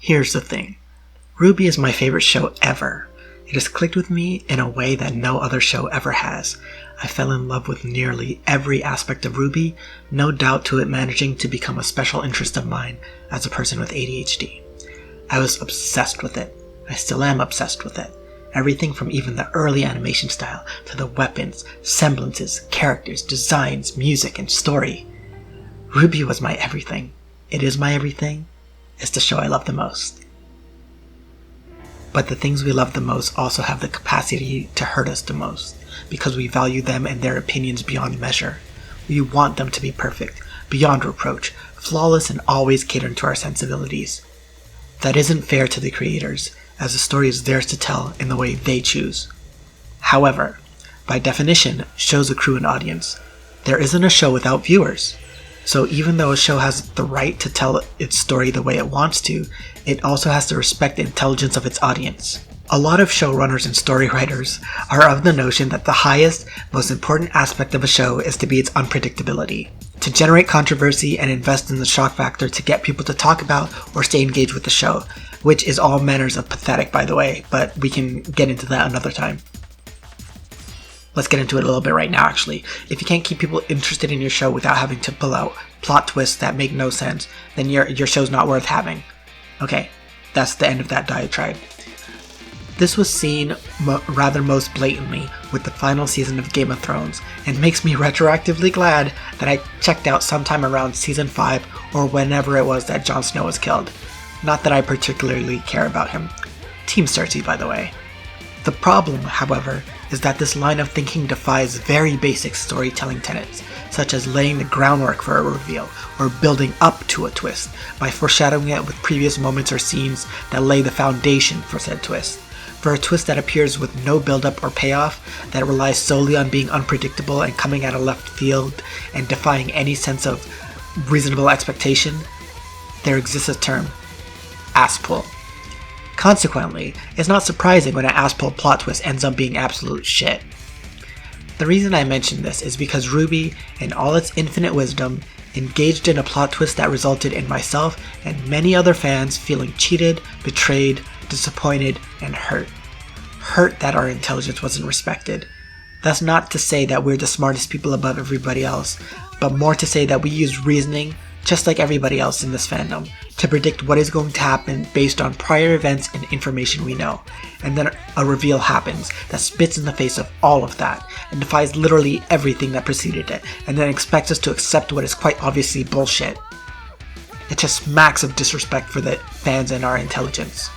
Here's the thing. RWBY is my favorite show ever. It has clicked with me in a way that no other show ever has. I fell in love with nearly every aspect of RWBY, no doubt to it managing to become a special interest of mine as a person with ADHD. I was obsessed with it. I still am obsessed with it. Everything from even the early animation style to the weapons, semblances, characters, designs, music, and story. RWBY was my everything. It is my everything. It's the show I love the most. But the things we love the most also have the capacity to hurt us the most, because we value them and their opinions beyond measure. We want them to be perfect, beyond reproach, flawless, and always catering to our sensibilities. That isn't fair to the creators, as the story is theirs to tell in the way they choose. However, by definition, shows accrue an audience. There isn't a show without viewers. So even though a show has the right to tell its story the way it wants to, it also has to respect the intelligence of its audience. A lot of showrunners and story writers are of the notion that the highest, most important aspect of a show is to be its unpredictability, to generate controversy and invest in the shock factor to get people to talk about or stay engaged with the show, which is all manners of pathetic, by the way, but we can get into that another time. Let's get into it a little bit right now, actually. If you can't keep people interested in your show without having to pull out plot twists that make no sense, then your show's not worth having. Okay, that's the end of that diatribe. This was seen rather most blatantly with the final season of Game of Thrones, and makes me retroactively glad that I checked out sometime around season 5 or whenever it was that Jon Snow was killed. Not that I particularly care about him. Team Cersei, by the way. The problem, however, is that this line of thinking defies very basic storytelling tenets, such as laying the groundwork for a reveal, or building up to a twist, by foreshadowing it with previous moments or scenes that lay the foundation for said twist. For a twist that appears with no build-up or payoff, that relies solely on being unpredictable and coming out of left field and defying any sense of reasonable expectation, there exists a term: ass pull. Consequently, it's not surprising when an ass-pull plot twist ends up being absolute shit. The reason I mention this is because RWBY, in all its infinite wisdom, engaged in a plot twist that resulted in myself and many other fans feeling cheated, betrayed, disappointed, and hurt. Hurt that our intelligence wasn't respected. That's not to say that we're the smartest people above everybody else, but more to say that we use reasoning, just like everybody else in this fandom, to predict what is going to happen based on prior events and information we know, and then a reveal happens that spits in the face of all of that, and defies literally everything that preceded it, and then expects us to accept what is quite obviously bullshit. It just smacks of disrespect for the fans and our intelligence.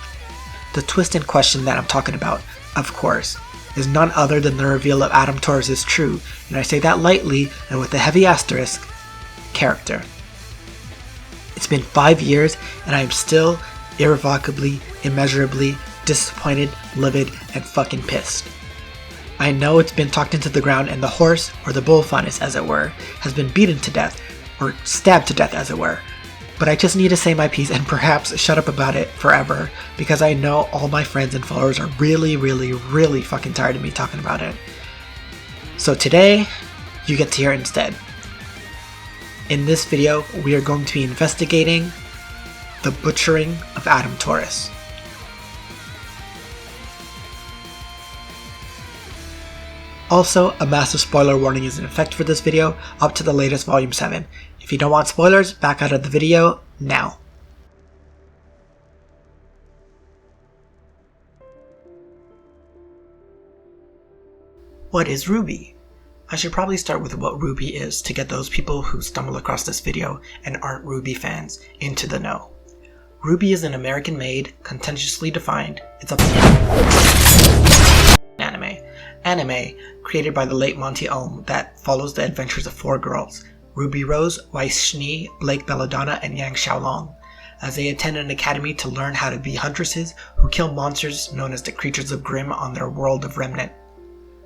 The twist in question that I'm talking about, of course, is none other than the reveal of Adam Taurus' true, and I say that lightly and with a heavy asterisk, character. It's been 5 years, and I am still irrevocably, immeasurably disappointed, livid, and fucking pissed. I know it's been talked into the ground, and the horse, or the bull FAUNUS as it were, has been beaten to death, or stabbed to death as it were. But I just need to say my piece and perhaps shut up about it forever, because I know all my friends and followers are really, really, really fucking tired of me talking about it. So today, you get to hear it instead. In this video, we are going to be investigating the butchering of Adam Taurus. Also, a massive spoiler warning is in effect for this video, up to the latest Volume 7. If you don't want spoilers, back out of the video now. What is RWBY? I should probably start with what RWBY is to get those people who stumble across this video and aren't RWBY fans into the know. RWBY is an American-made, contentiously defined, it's up to anime. Anime, created by the late Monty Ohm, that follows the adventures of 4 girls, Ruby Rose, Weiss Schnee, Blake Belladonna, and Yang Xiaolong, as they attend an academy to learn how to be huntresses who kill monsters known as the Creatures of Grimm on their world of Remnant.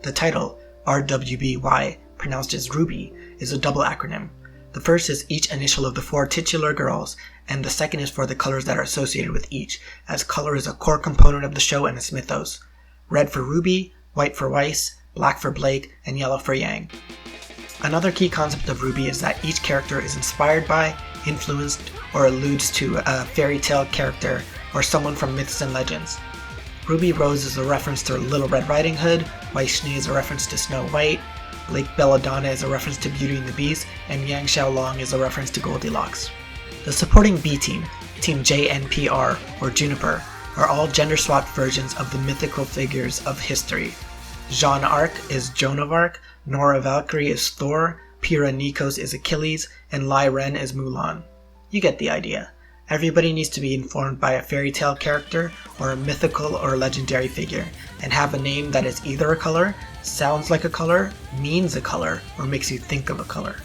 The title, RWBY, pronounced as Ruby, is a double acronym. The first is each initial of the 4 titular girls, and the second is for the colors that are associated with each, as color is a core component of the show and its mythos. Red for Ruby, white for Weiss, black for Blake, and yellow for Yang. Another key concept of RWBY is that each character is inspired by, influenced, or alludes to a fairy tale character or someone from myths and legends. Ruby Rose is a reference to Little Red Riding Hood, Weiss Schnee is a reference to Snow White, Lake Belladonna is a reference to Beauty and the Beast, and Yang Xiaolong is a reference to Goldilocks. The supporting B team, Team JNPR or Juniper, are all gender-swapped versions of the mythical figures of history. Jeanne Arc is Joan of Arc, Nora Valkyrie is Thor, Pyrrha Nikos is Achilles, and Lai Ren is Mulan. You get the idea. Everybody needs to be informed by a fairy tale character or a mythical or legendary figure, and have a name that is either a color, sounds like a color, means a color, or makes you think of a color.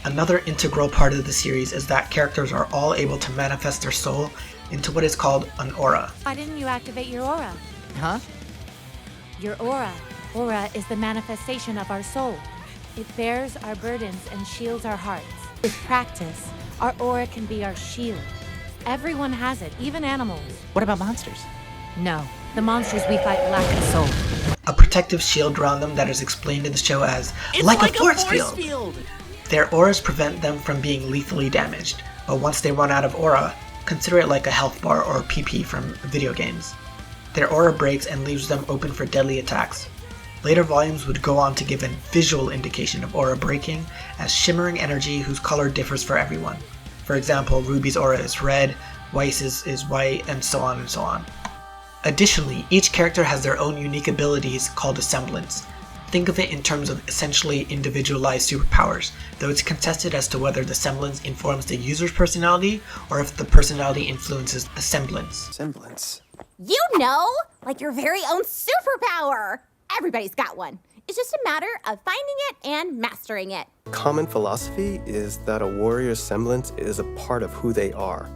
Another integral part of the series is that characters are all able to manifest their soul into what is called an aura. Why didn't you activate your aura? Huh? Your aura. Aura is the manifestation of our soul. It bears our burdens and shields our hearts. With practice, our aura can be our shield. Everyone has it, even animals. What about monsters? No, the monsters we fight lack a soul. A protective shield around them that is explained in the show as like a force field. Their auras prevent them from being lethally damaged, but once they run out of aura, consider it like a health bar or PP from video games. Their aura breaks and leaves them open for deadly attacks. Later volumes would go on to give a visual indication of aura breaking as shimmering energy whose color differs for everyone. For example, Ruby's aura is red, Weiss's is white, and so on and so on. Additionally, each character has their own unique abilities called a semblance. Think of it in terms of essentially individualized superpowers, though it's contested as to whether the semblance informs the user's personality or if the personality influences the semblance. Semblance? You know, like your very own superpower. Everybody's got one. It's just a matter of finding it and mastering it. Common philosophy is that a warrior's semblance is a part of who they are.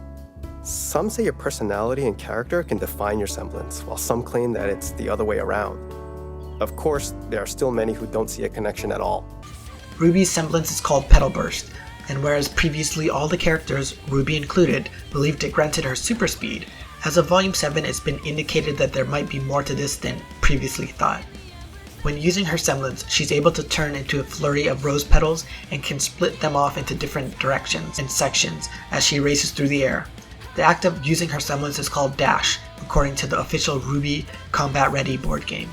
Some say your personality and character can define your semblance, while some claim that it's the other way around. Of course, there are still many who don't see a connection at all. Ruby's semblance is called Petal Burst, and whereas previously all the characters, Ruby included, believed it granted her super speed, as of Volume 7 it's been indicated that there might be more to this than previously thought. When using her semblance, she's able to turn into a flurry of rose petals and can split them off into different directions and sections as she races through the air. The act of using her semblance is called Dash, according to the official Ruby Combat Ready board game.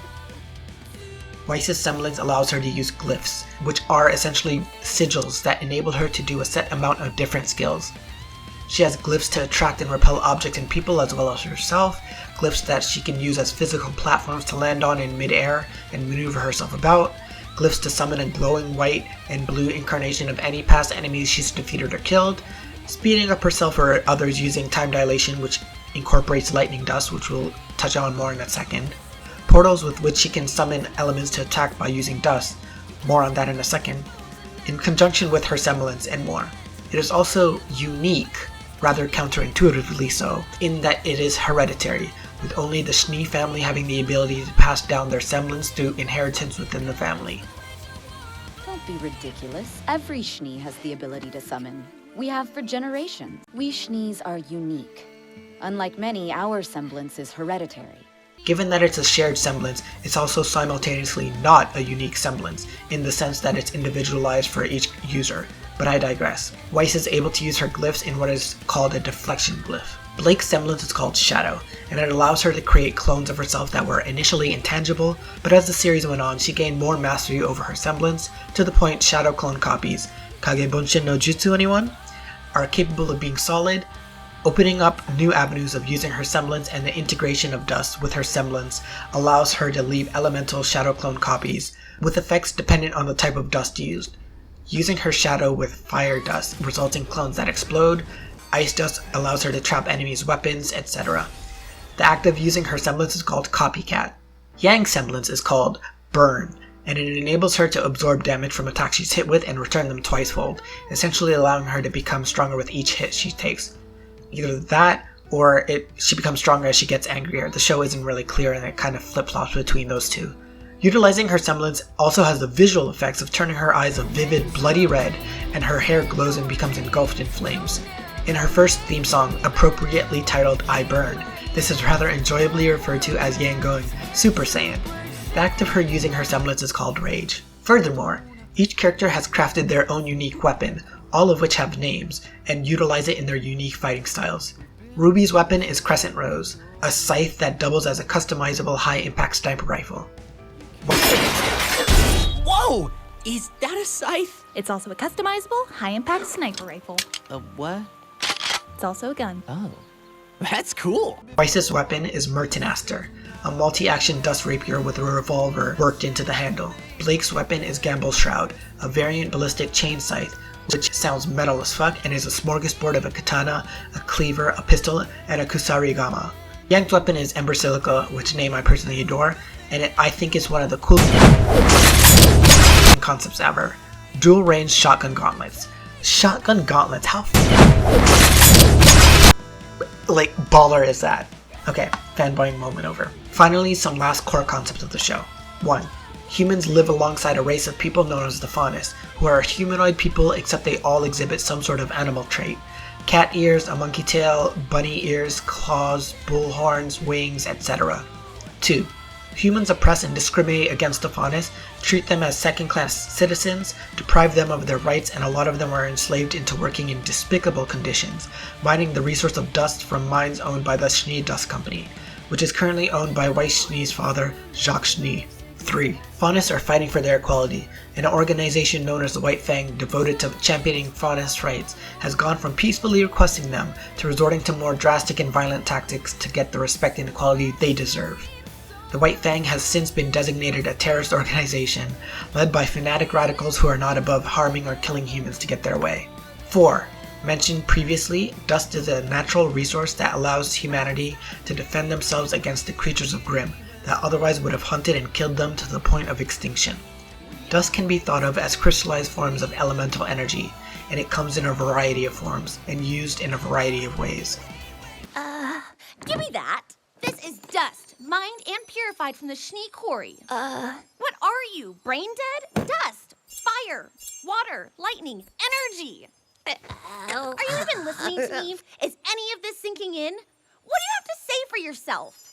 Weiss's semblance allows her to use glyphs, which are essentially sigils that enable her to do a set amount of different skills. She has glyphs to attract and repel objects and people as well as herself, glyphs that she can use as physical platforms to land on in mid-air and maneuver herself about, glyphs to summon a glowing white and blue incarnation of any past enemies she's defeated or killed, speeding up herself or others using time dilation, which incorporates lightning dust, which we'll touch on more in a second, portals with which she can summon elements to attack by using dust, more on that in a second, in conjunction with her semblance and more. It is also unique, rather counterintuitively so, in that it is hereditary, with only the Schnee family having the ability to pass down their semblance through inheritance within the family. Don't be ridiculous. Every Schnee has the ability to summon. We have for generations. We Schnees are unique. Unlike many, our semblance is hereditary. Given that it's a shared semblance, it's also simultaneously not a unique semblance, in the sense that it's individualized for each user, but I digress. Weiss is able to use her glyphs in what is called a deflection glyph. Blake's semblance is called Shadow, and it allows her to create clones of herself that were initially intangible, but as the series went on, she gained more mastery over her semblance, to the point shadow clone copies, Kagebonshin no Jutsu anyone, are capable of being solid, opening up new avenues of using her semblance, and the integration of dust with her semblance allows her to leave elemental shadow clone copies, with effects dependent on the type of dust used. Using her shadow with fire dust results in clones that explode, ice dust allows her to trap enemies' weapons, etc. The act of using her semblance is called Copycat. Yang's semblance is called Burn, and it enables her to absorb damage from attacks she's hit with and return them twicefold, essentially allowing her to become stronger with each hit she takes. Either that, or she becomes stronger as she gets angrier. The show isn't really clear and it kind of flip-flops between those two. Utilizing her semblance also has the visual effects of turning her eyes a vivid bloody red, and her hair glows and becomes engulfed in flames. In her first theme song, appropriately titled I Burn, this is rather enjoyably referred to as Yang going Super Saiyan. The act of her using her semblance is called Rage. Furthermore, each character has crafted their own unique weapon, all of which have names, and utilize it in their unique fighting styles. Ruby's weapon is Crescent Rose, a scythe that doubles as a customizable high-impact sniper rifle. Whoa! Is that a scythe? It's also a customizable, high-impact sniper rifle. A what? It's also a gun. Oh. That's cool! Weiss's weapon is Mertenaster, a multi-action dust rapier with a revolver worked into the handle. Blake's weapon is Gamble's Shroud, a variant ballistic chain scythe, which sounds metal as fuck and is a smorgasbord of a katana, a cleaver, a pistol, and a kusarigama. Iank's weapon is Ember Silica, which name I personally adore, and I think is one of the coolest concepts ever. Dual range shotgun gauntlets. Shotgun gauntlets, how like baller is that? Okay, fanboying moment over. Finally, some last core concepts of the show. 1. Humans live alongside a race of people known as the FAUNUS, who are humanoid people except they all exhibit some sort of animal trait. Cat ears, a monkey tail, bunny ears, claws, bull horns, wings, etc. 2. Humans oppress and discriminate against the FAUNUS, treat them as second-class citizens, deprive them of their rights, and a lot of them are enslaved into working in despicable conditions, mining the resource of dust from mines owned by the Schnee Dust Company, which is currently owned by Weiss Schnee's father, Jacques Schnee. 3. FAUNUS are fighting for their equality. An organization known as the White Fang, devoted to championing FAUNUS rights, has gone from peacefully requesting them to resorting to more drastic and violent tactics to get the respect and equality they deserve. The White Fang has since been designated a terrorist organization, led by fanatic radicals who are not above harming or killing humans to get their way. 4. Mentioned previously, dust is a natural resource that allows humanity to defend themselves against the creatures of Grimm that otherwise would have hunted and killed them to the point of extinction. Dust can be thought of as crystallized forms of elemental energy, and it comes in a variety of forms and used in a variety of ways. Give me that. This is dust, mined and purified from the Schnee quarry. What are you, brain dead? Dust, fire, water, lightning, energy. Are you even listening to me? Is any of this sinking in? What do you have to say for yourself?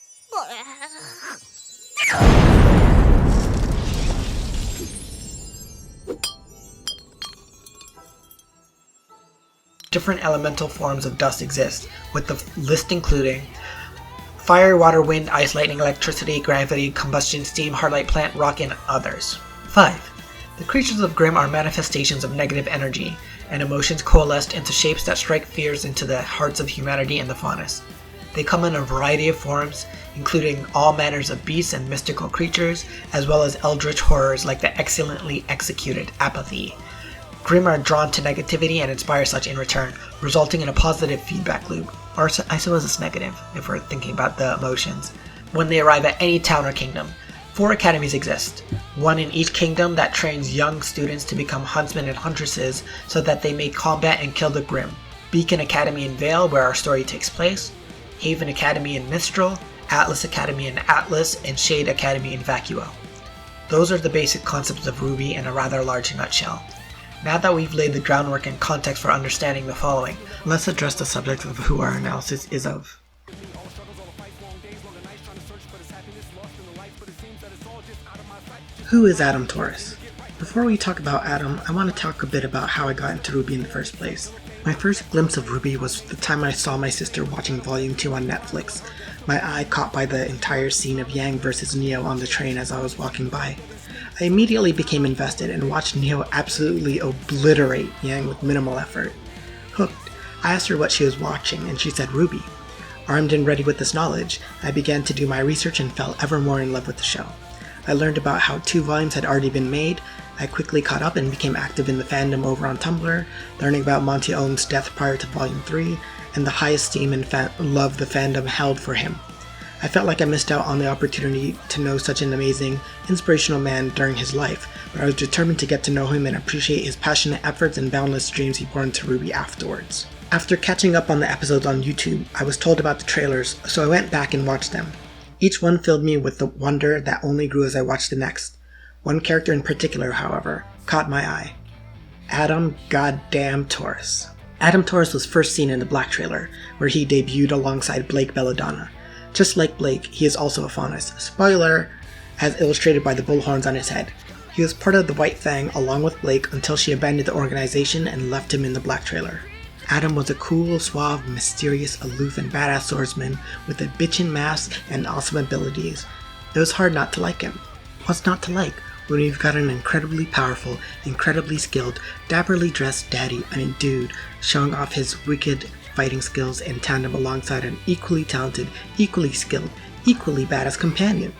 Different elemental forms of dust exist, with the list including fire, water, wind, ice, lightning, electricity, gravity, combustion, steam, hard light, plant, rock, and others. 5. The creatures of Grimm are manifestations of negative energy, and emotions coalesced into shapes that strike fears into the hearts of humanity and the FAUNUS. They come in a variety of forms, including all manners of beasts and mystical creatures, as well as eldritch horrors like the excellently executed apathy. Grimm are drawn to negativity and inspire such in return, resulting in a positive feedback loop. Or I suppose it's negative, if we're thinking about the emotions. When they arrive at any town or kingdom, 4 academies exist. One in each kingdom that trains young students to become huntsmen and huntresses so that they may combat and kill the Grimm. Beacon Academy in Vale, where our story takes place. Haven Academy in Mistral. Atlas Academy in Atlas, and Shade Academy in Vacuo. Those are the basic concepts of RWBY in a rather large nutshell. Now that we've laid the groundwork and context for understanding the following, let's address the subject of who our analysis is of. Who is Adam Taurus? Before we talk about Adam, I want to talk a bit about how I got into RWBY in the first place. My first glimpse of RWBY was the time I saw my sister watching Volume 2 on Netflix, my eye caught by the entire scene of Yang versus Neo on the train as I was walking by. I immediately became invested and watched Neo absolutely obliterate Yang with minimal effort. Hooked, I asked her what she was watching and she said RWBY. Armed and ready with this knowledge, I began to do my research and fell ever more in love with the show. I learned about how 2 volumes had already been made. I quickly caught up and became active in the fandom over on Tumblr, learning about Monty Owen's death prior to Volume 3, and the high esteem and love the fandom held for him. I felt like I missed out on the opportunity to know such an amazing, inspirational man during his life, but I was determined to get to know him and appreciate his passionate efforts and boundless dreams he poured into RWBY afterwards. After catching up on the episodes on YouTube, I was told about the trailers, so I went back and watched them. Each one filled me with the wonder that only grew as I watched the next. One character in particular, however, caught my eye. Adam Goddamn Taurus. Adam Taurus was first seen in the Black trailer, where he debuted alongside Blake Belladonna. Just like Blake, he is also a FAUNUS. Spoiler, as illustrated by the bullhorns on his head. He was part of the White Fang along with Blake until she abandoned the organization and left him in the Black trailer. Adam was a cool, suave, mysterious, aloof, and badass swordsman with a bitchin' mask and awesome abilities. It was hard not to like him. What's not to like when you've got an incredibly powerful, incredibly skilled, dapperly dressed dude showing off his wicked fighting skills in tandem alongside an equally talented, equally skilled, equally badass companion?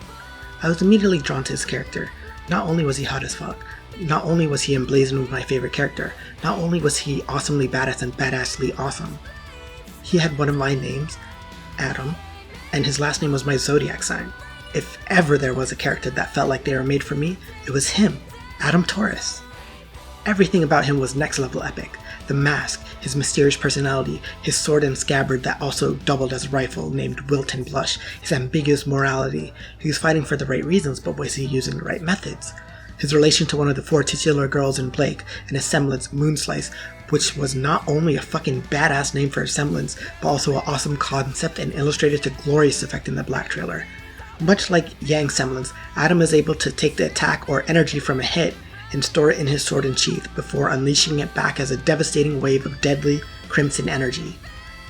I was immediately drawn to his character. Not only was he hot as fuck, not only was he emblazoned with my favorite character, not only was he awesomely badass and badassly awesome, he had one of my names, Adam, and his last name was my zodiac sign. If ever there was a character that felt like they were made for me, it was him, Adam Taurus. Everything about him was next level epic. The mask, his mysterious personality, his sword and scabbard that also doubled as a rifle named Wilton Blush, his ambiguous morality. He was fighting for the right reasons, but was he using the right methods? His relation to one of the 4 titular girls in Blake, and his semblance, Moonslice, which was not only a fucking badass name for a semblance, but also an awesome concept and illustrated to glorious effect in the Black trailer. Much like Yang's semblance, Adam is able to take the attack or energy from a hit and store it in his sword and sheath before unleashing it back as a devastating wave of deadly crimson energy.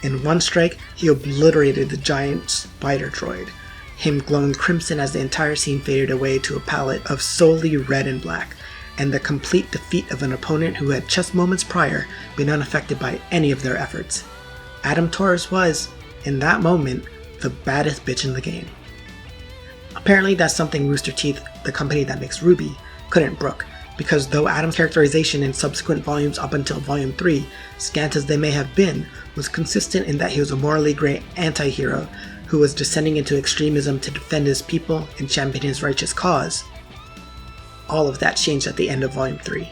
In one strike, he obliterated the giant spider droid, him glowing crimson as the entire scene faded away to a palette of solely red and black, and the complete defeat of an opponent who had just moments prior been unaffected by any of their efforts. Adam Taurus was, in that moment, the baddest bitch in the game. Apparently that's something Rooster Teeth, the company that makes Ruby, couldn't brook, because though Adam's characterization in subsequent volumes up until Volume 3, scant as they may have been, was consistent in that he was a morally grey anti-hero who was descending into extremism to defend his people and champion his righteous cause, all of that changed at the end of Volume 3.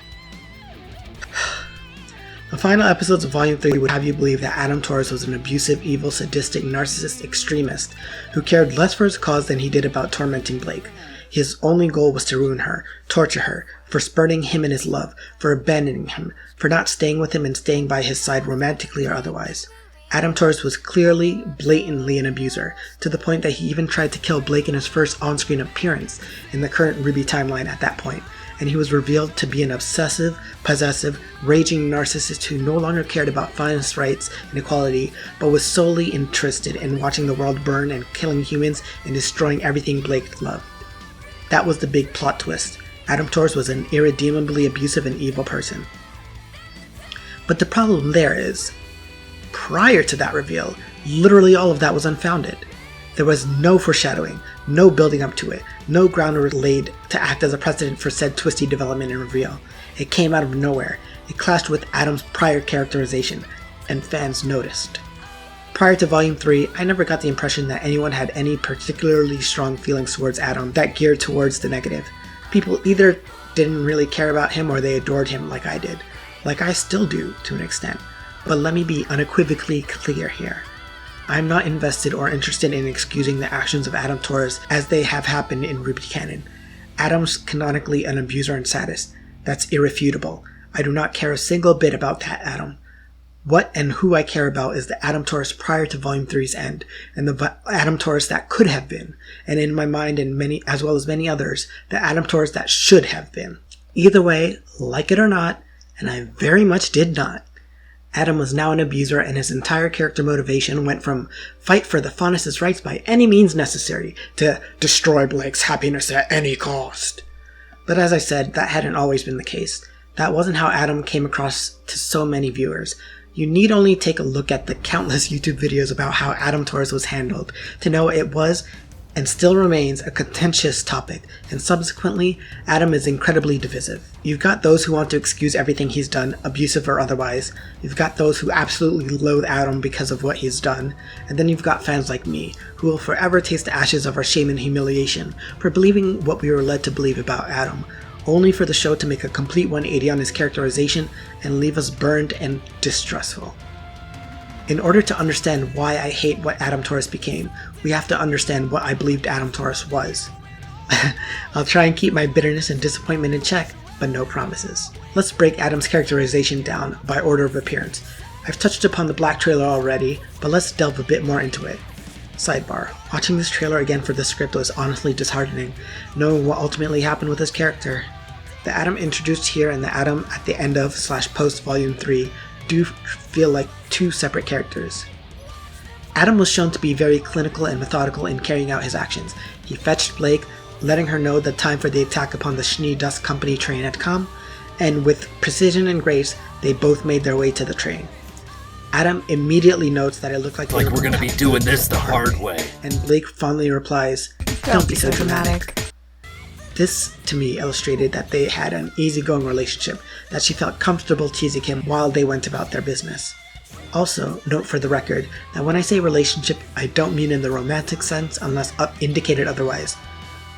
The final episodes of Volume 3 would have you believe that Adam Taurus was an abusive, evil, sadistic, narcissist extremist who cared less for his cause than he did about tormenting Blake. His only goal was to ruin her, torture her, for spurning him in his love, for abandoning him, for not staying with him and staying by his side romantically or otherwise. Adam Taurus was clearly, blatantly an abuser, to the point that he even tried to kill Blake in his first on-screen appearance in the current Ruby timeline at that point, and he was revealed to be an obsessive, possessive, raging narcissist who no longer cared about FAUNUS rights and equality, but was solely interested in watching the world burn and killing humans and destroying everything Blake loved. That was the big plot twist. Adam Taurus was an irredeemably abusive and evil person. But the problem there is, prior to that reveal, literally all of that was unfounded. There was no foreshadowing, no building up to it, no groundwork laid to act as a precedent for said twisty development and reveal. It came out of nowhere. It clashed with Adam's prior characterization, and fans noticed. Prior to Volume 3, I never got the impression that anyone had any particularly strong feelings towards Adam that geared towards the negative. People either didn't really care about him or they adored him like I did. Like I still do, to an extent. But let me be unequivocally clear here. I'm not invested or interested in excusing the actions of Adam Taurus as they have happened in Ruby canon. Adam's canonically an abuser and sadist. That's irrefutable. I do not care a single bit about that Adam. What and who I care about is the Adam Taurus prior to Volume 3's end, and the Adam Taurus that could have been, and in my mind and many, as well as many others, the Adam Taurus that should have been. Either way, like it or not, and I very much did not, Adam was now an abuser, and his entire character motivation went from fight for the FAUNUS' rights by any means necessary to destroy Blake's happiness at any cost. But as I said, that hadn't always been the case. That wasn't how Adam came across to so many viewers. You need only take a look at the countless YouTube videos about how Adam Taurus was handled to know it was, and still remains, a contentious topic, and subsequently, Adam is incredibly divisive. You've got those who want to excuse everything he's done, abusive or otherwise. You've got those who absolutely loathe Adam because of what he's done, and then you've got fans like me, who will forever taste the ashes of our shame and humiliation for believing what we were led to believe about Adam, only for the show to make a complete 180 on his characterization and leave us burned and distrustful. In order to understand why I hate what Adam Taurus became, we have to understand what I believed Adam Taurus was. I'll try and keep my bitterness and disappointment in check, but no promises. Let's break Adam's characterization down by order of appearance. I've touched upon the Black trailer already, but let's delve a bit more into it. Sidebar, watching this trailer again for the script was honestly disheartening, knowing what ultimately happened with his character. The Adam introduced here and the Adam at the end of / post Volume 3 do feel like two separate characters. Adam was shown to be very clinical and methodical in carrying out his actions. He fetched Blake, letting her know the time for the attack upon the Schnee Dust Company train had come, and with precision and grace, they both made their way to the train. Adam immediately notes that it looked like we're gonna be doing this the hard way. And Blake fondly replies, "Don't be so dramatic." This, to me, illustrated that they had an easygoing relationship, that she felt comfortable teasing him while they went about their business. Also, note for the record that when I say relationship, I don't mean in the romantic sense unless indicated otherwise.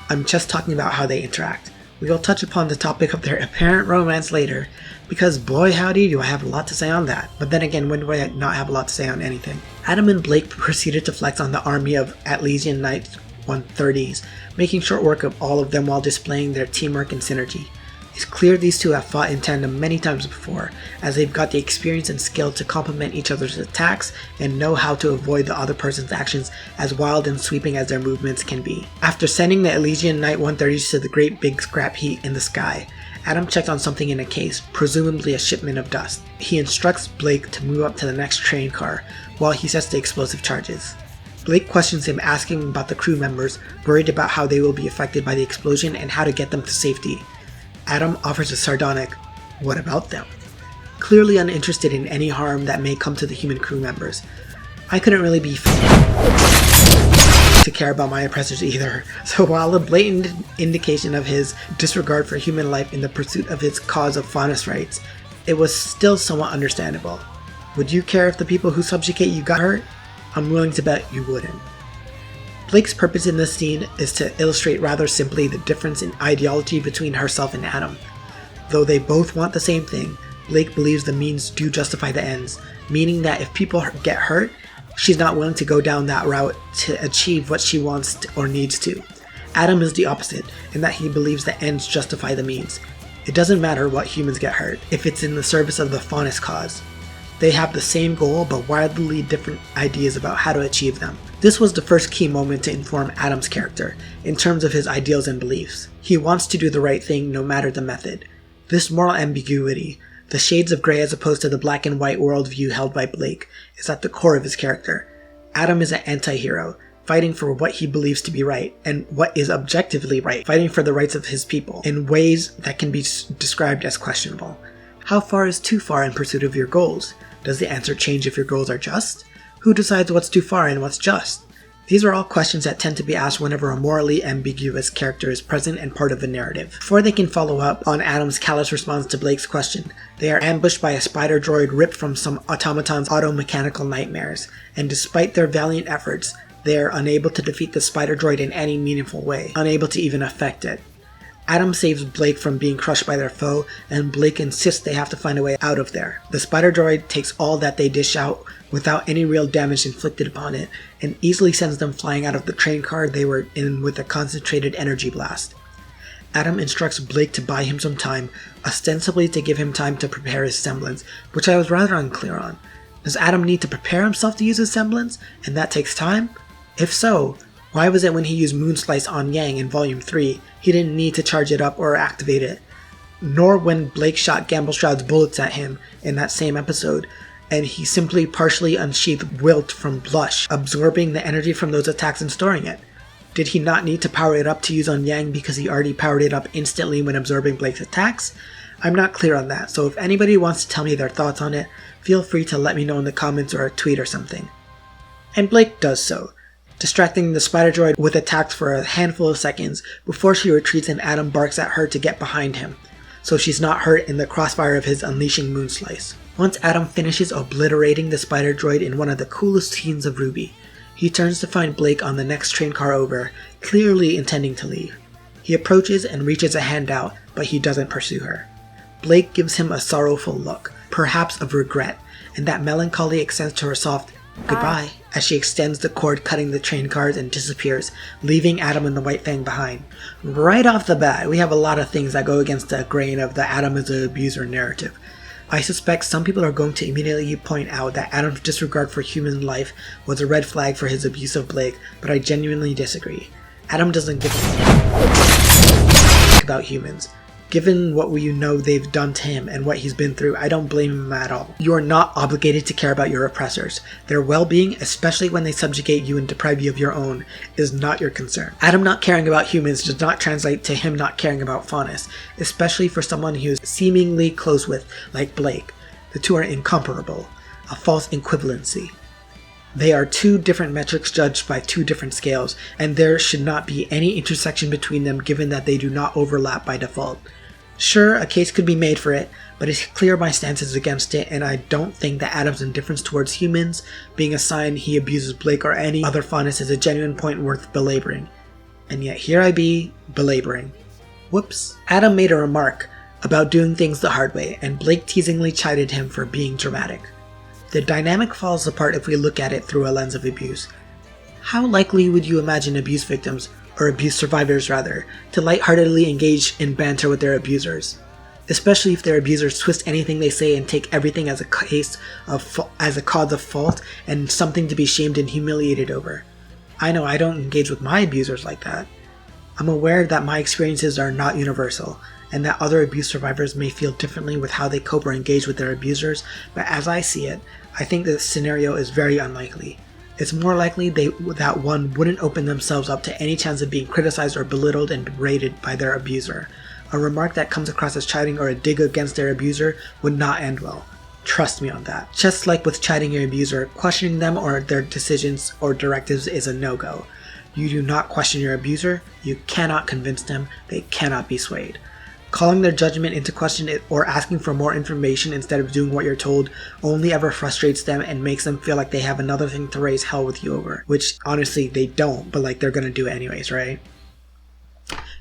I'm just talking about how they interact. We will touch upon the topic of their apparent romance later, because boy howdy do I have a lot to say on that. But then again, when do I not have a lot to say on anything? Adam and Blake proceeded to flex on the army of Atlesian Knights 130s, making short work of all of them while displaying their teamwork and synergy. It's clear these two have fought in tandem many times before, as they've got the experience and skill to complement each other's attacks and know how to avoid the other person's actions as wild and sweeping as their movements can be. After sending the Elysian Knight 130s to the great big scrap heap in the sky, Adam checked on something in a case, presumably a shipment of dust. He instructs Blake to move up to the next train car while he sets the explosive charges. Blake questions him, asking about the crew members, worried about how they will be affected by the explosion and how to get them to safety. Adam offers a sardonic, "What about them?" clearly uninterested in any harm that may come to the human crew members. I couldn't really be to care about my oppressors either, so while a blatant indication of his disregard for human life in the pursuit of his cause of FAUNUS rights, it was still somewhat understandable. Would you care if the people who subjugate you got hurt? I'm willing to bet you wouldn't. Blake's purpose in this scene is to illustrate rather simply the difference in ideology between herself and Adam. Though they both want the same thing, Blake believes the means do justify the ends, meaning that if people get hurt, she's not willing to go down that route to achieve what she wants or needs to. Adam is the opposite, in that he believes the ends justify the means. It doesn't matter what humans get hurt, if it's in the service of the FAUNUS cause. They have the same goal, but wildly different ideas about how to achieve them. This was the first key moment to inform Adam's character, in terms of his ideals and beliefs. He wants to do the right thing no matter the method. This moral ambiguity, the shades of grey as opposed to the black and white worldview held by Blake, is at the core of his character. Adam is an anti-hero, fighting for what he believes to be right, and what is objectively right, fighting for the rights of his people, in ways that can be described as questionable. How far is too far in pursuit of your goals? Does the answer change if your goals are just? Who decides what's too far and what's just? These are all questions that tend to be asked whenever a morally ambiguous character is present and part of a narrative. Before they can follow up on Adam's callous response to Blake's question, they are ambushed by a spider droid ripped from some automaton's auto-mechanical nightmares, and despite their valiant efforts, they are unable to defeat the spider droid in any meaningful way, unable to even affect it. Adam saves Blake from being crushed by their foe, and Blake insists they have to find a way out of there. The spider droid takes all that they dish out without any real damage inflicted upon it, and easily sends them flying out of the train car they were in with a concentrated energy blast. Adam instructs Blake to buy him some time, ostensibly to give him time to prepare his semblance, which I was rather unclear on. Does Adam need to prepare himself to use his semblance, and that takes time? If so, why was it when he used Moonslice on Yang in Volume 3, he didn't need to charge it up or activate it? Nor when Blake shot Gambleshroud's bullets at him in that same episode, and he simply partially unsheathed Wilt from Blush, absorbing the energy from those attacks and storing it. Did he not need to power it up to use on Yang because he already powered it up instantly when absorbing Blake's attacks? I'm not clear on that, so if anybody wants to tell me their thoughts on it, feel free to let me know in the comments or a tweet or something. And Blake does so, distracting the spider droid with attacks for a handful of seconds before she retreats and Adam barks at her to get behind him, so she's not hurt in the crossfire of his unleashing Moonslice. Once Adam finishes obliterating the spider droid in one of the coolest scenes of RWBY, he turns to find Blake on the next train car over, clearly intending to leave. He approaches and reaches a hand out, but he doesn't pursue her. Blake gives him a sorrowful look, perhaps of regret, and that melancholy extends to her soft goodbye as she extends the cord cutting the train cars and disappears, leaving Adam and the White Fang behind. Right off the bat, we have a lot of things that go against the grain of the Adam is an abuser narrative. I suspect some people are going to immediately point out that Adam's disregard for human life was a red flag for his abuse of Blake, but I genuinely disagree. Adam doesn't give a fuck about humans. Given what you know they've done to him and what he's been through, I don't blame him at all. You are not obligated to care about your oppressors. Their well-being, especially when they subjugate you and deprive you of your own, is not your concern. Adam not caring about humans does not translate to him not caring about FAUNUS, especially for someone he was seemingly close with, like Blake. The two are incomparable, a false equivalency. They are two different metrics judged by two different scales, and there should not be any intersection between them given that they do not overlap by default. Sure, a case could be made for it, but it's clear my stance is against it, and I don't think that Adam's indifference towards humans, being a sign he abuses Blake or any other FAUNUS, is a genuine point worth belaboring. And yet here I be, belaboring. Whoops. Adam made a remark about doing things the hard way, and Blake teasingly chided him for being dramatic. The dynamic falls apart if we look at it through a lens of abuse. How likely would you imagine abuse victims, or abuse survivors rather, to lightheartedly engage in banter with their abusers? Especially if their abusers twist anything they say and take everything as a cause of fault and something to be shamed and humiliated over. I know I don't engage with my abusers like that. I'm aware that my experiences are not universal, and that other abuse survivors may feel differently with how they cope or engage with their abusers, but as I see it, I think this scenario is very unlikely. It's more likely that one wouldn't open themselves up to any chance of being criticized or belittled and berated by their abuser. A remark that comes across as chiding or a dig against their abuser would not end well. Trust me on that. Just like with chiding your abuser, questioning them or their decisions or directives is a no-go. You do not question your abuser, you cannot convince them, they cannot be swayed. Calling their judgment into question or asking for more information instead of doing what you're told only ever frustrates them and makes them feel like they have another thing to raise hell with you over. Which, honestly, they don't, but like they're gonna do it anyways, right?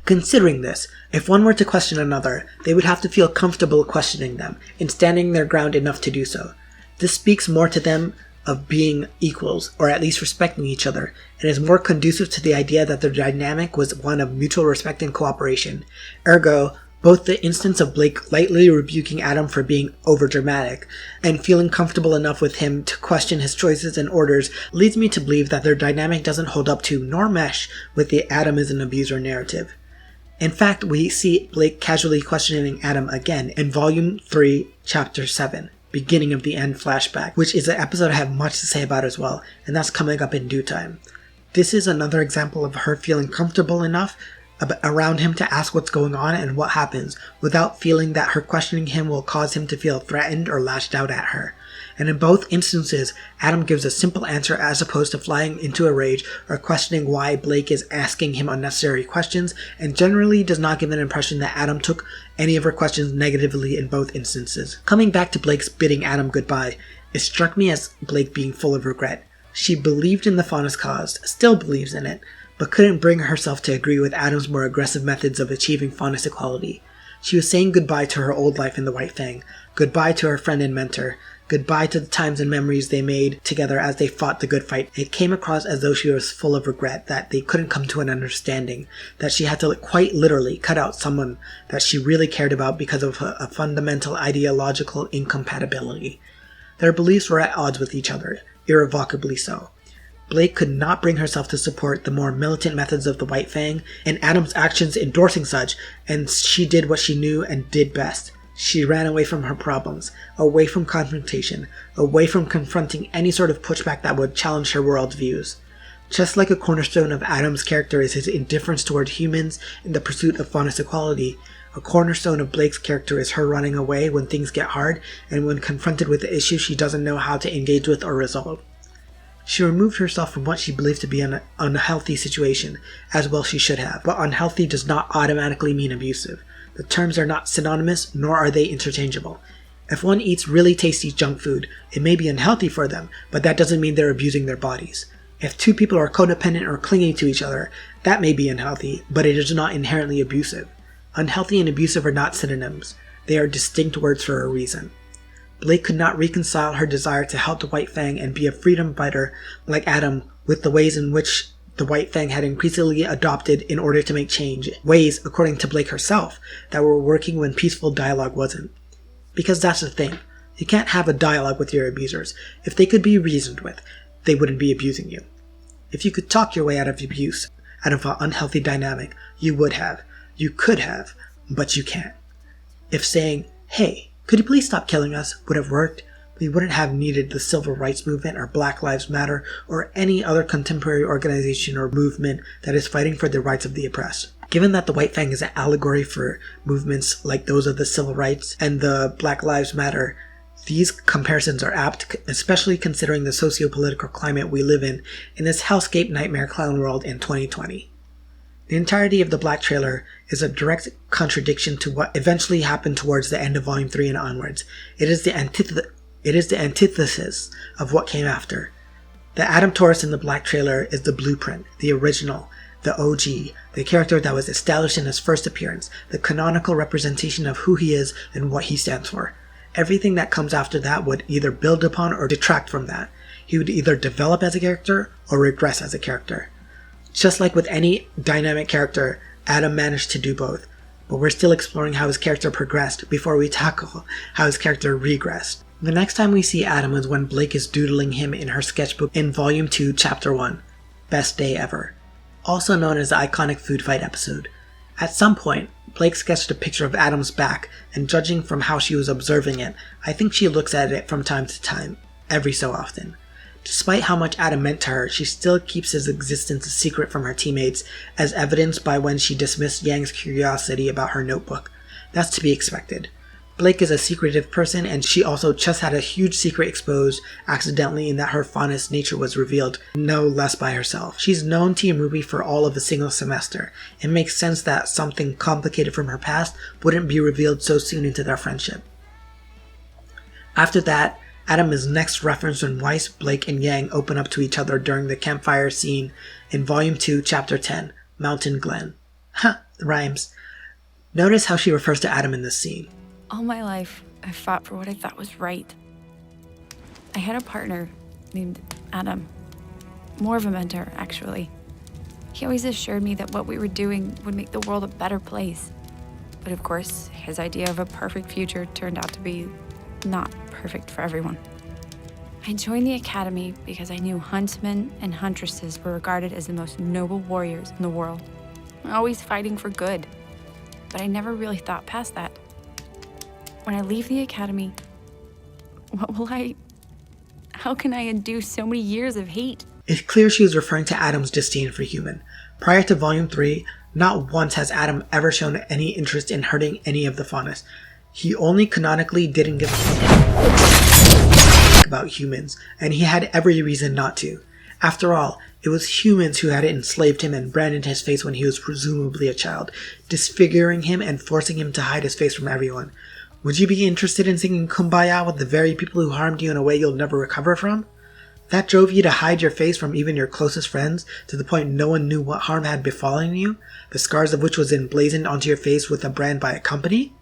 Considering this, if one were to question another, they would have to feel comfortable questioning them and standing their ground enough to do so. This speaks more to them of being equals, or at least respecting each other, and is more conducive to the idea that their dynamic was one of mutual respect and cooperation. Ergo, both the instance of Blake lightly rebuking Adam for being overdramatic and feeling comfortable enough with him to question his choices and orders leads me to believe that their dynamic doesn't hold up to nor mesh with the Adam is an abuser narrative. In fact, we see Blake casually questioning Adam again in Volume 3, Chapter 7, Beginning of the End Flashback, which is an episode I have much to say about as well, and that's coming up in due time. This is another example of her feeling comfortable enough around him to ask what's going on and what happens, without feeling that her questioning him will cause him to feel threatened or lashed out at her. And in both instances, Adam gives a simple answer as opposed to flying into a rage or questioning why Blake is asking him unnecessary questions, and generally does not give an impression that Adam took any of her questions negatively in both instances. Coming back to Blake's bidding Adam goodbye, it struck me as Blake being full of regret. She believed in the FAUNUS cause, still believes in it, but couldn't bring herself to agree with Adam's more aggressive methods of achieving FAUNUS equality. She was saying goodbye to her old life in the White Fang, goodbye to her friend and mentor, goodbye to the times and memories they made together as they fought the good fight. It came across as though she was full of regret that they couldn't come to an understanding, that she had to quite literally cut out someone that she really cared about because of a fundamental ideological incompatibility. Their beliefs were at odds with each other, irrevocably so. Blake could not bring herself to support the more militant methods of the White Fang, and Adam's actions endorsing such, and she did what she knew and did best. She ran away from her problems, away from confrontation, away from confronting any sort of pushback that would challenge her worldviews. Just like a cornerstone of Adam's character is his indifference toward humans in the pursuit of FAUNUS equality, a cornerstone of Blake's character is her running away when things get hard and when confronted with the issue she doesn't know how to engage with or resolve. She removed herself from what she believed to be an unhealthy situation, as well she should have, but unhealthy does not automatically mean abusive. The terms are not synonymous, nor are they interchangeable. If one eats really tasty junk food, it may be unhealthy for them, but that doesn't mean they're abusing their bodies. If two people are codependent or clinging to each other, that may be unhealthy, but it is not inherently abusive. Unhealthy and abusive are not synonyms. They are distinct words for a reason. Blake could not reconcile her desire to help the White Fang and be a freedom fighter like Adam with the ways in which the White Fang had increasingly adopted in order to make change, ways, according to Blake herself, that were working when peaceful dialogue wasn't. Because that's the thing, you can't have a dialogue with your abusers. If they could be reasoned with, they wouldn't be abusing you. If you could talk your way out of abuse, out of an unhealthy dynamic, you would have. You could have. but you can't. If saying, "Hey, could you please stop killing us," would have worked, we wouldn't have needed the Civil Rights Movement or Black Lives Matter or any other contemporary organization or movement that is fighting for the rights of the oppressed. Given that the White Fang is an allegory for movements like those of the Civil Rights and the Black Lives Matter, these comparisons are apt, especially considering the socio-political climate we live in this hellscape nightmare clown world in 2020. The entirety of the Black trailer is a direct contradiction to what eventually happened towards the end of Volume 3 and onwards. It is the antithesis of what came after. The Adam Taurus in the Black trailer is the blueprint, the original, the OG, the character that was established in his first appearance, the canonical representation of who he is and what he stands for. Everything that comes after that would either build upon or detract from that. He would either develop as a character or regress as a character. Just like with any dynamic character, Adam managed to do both, but we're still exploring how his character progressed before we tackle how his character regressed. The next time we see Adam is when Blake is doodling him in her sketchbook in Volume 2, Chapter 1, Best Day Ever, also known as the iconic food fight episode. At some point, Blake sketched a picture of Adam's back, and judging from how she was observing it, I think she looks at it from time to time, every so often. Despite how much Adam meant to her, she still keeps his existence a secret from her teammates, as evidenced by when she dismissed Yang's curiosity about her notebook. That's to be expected. Blake is a secretive person, and she also just had a huge secret exposed accidentally in that her FAUNUS nature was revealed no less by herself. She's known Team Ruby for all of a single semester. It makes sense that something complicated from her past wouldn't be revealed so soon into their friendship. After that, Adam is next referenced when Weiss, Blake, and Yang open up to each other during the campfire scene in Volume 2, Chapter 10, Mountain Glen. Rhymes. Notice how she refers to Adam in this scene. All my life, I fought for what I thought was right. I had a partner named Adam. More of a mentor, actually. He always assured me that what we were doing would make the world a better place. But of course, his idea of a perfect future turned out to be not perfect for everyone. I joined the academy because I knew huntsmen and huntresses were regarded as the most noble warriors in the world, always fighting for good. But I never really thought past that. When I leave the academy, how can I undo so many years of hate? It's clear she was referring to Adam's disdain for human. Prior to Volume 3, not once has Adam ever shown any interest in hurting any of the FAUNUS. He only canonically didn't give a fuck about humans, and he had every reason not to. After all, it was humans who had enslaved him and branded his face when he was presumably a child, disfiguring him and forcing him to hide his face from everyone. Would you be interested in singing Kumbaya with the very people who harmed you in a way you'll never recover from? That drove you to hide your face from even your closest friends, to the point no one knew what harm had befallen you, the scars of which was emblazoned onto your face with a brand by a company?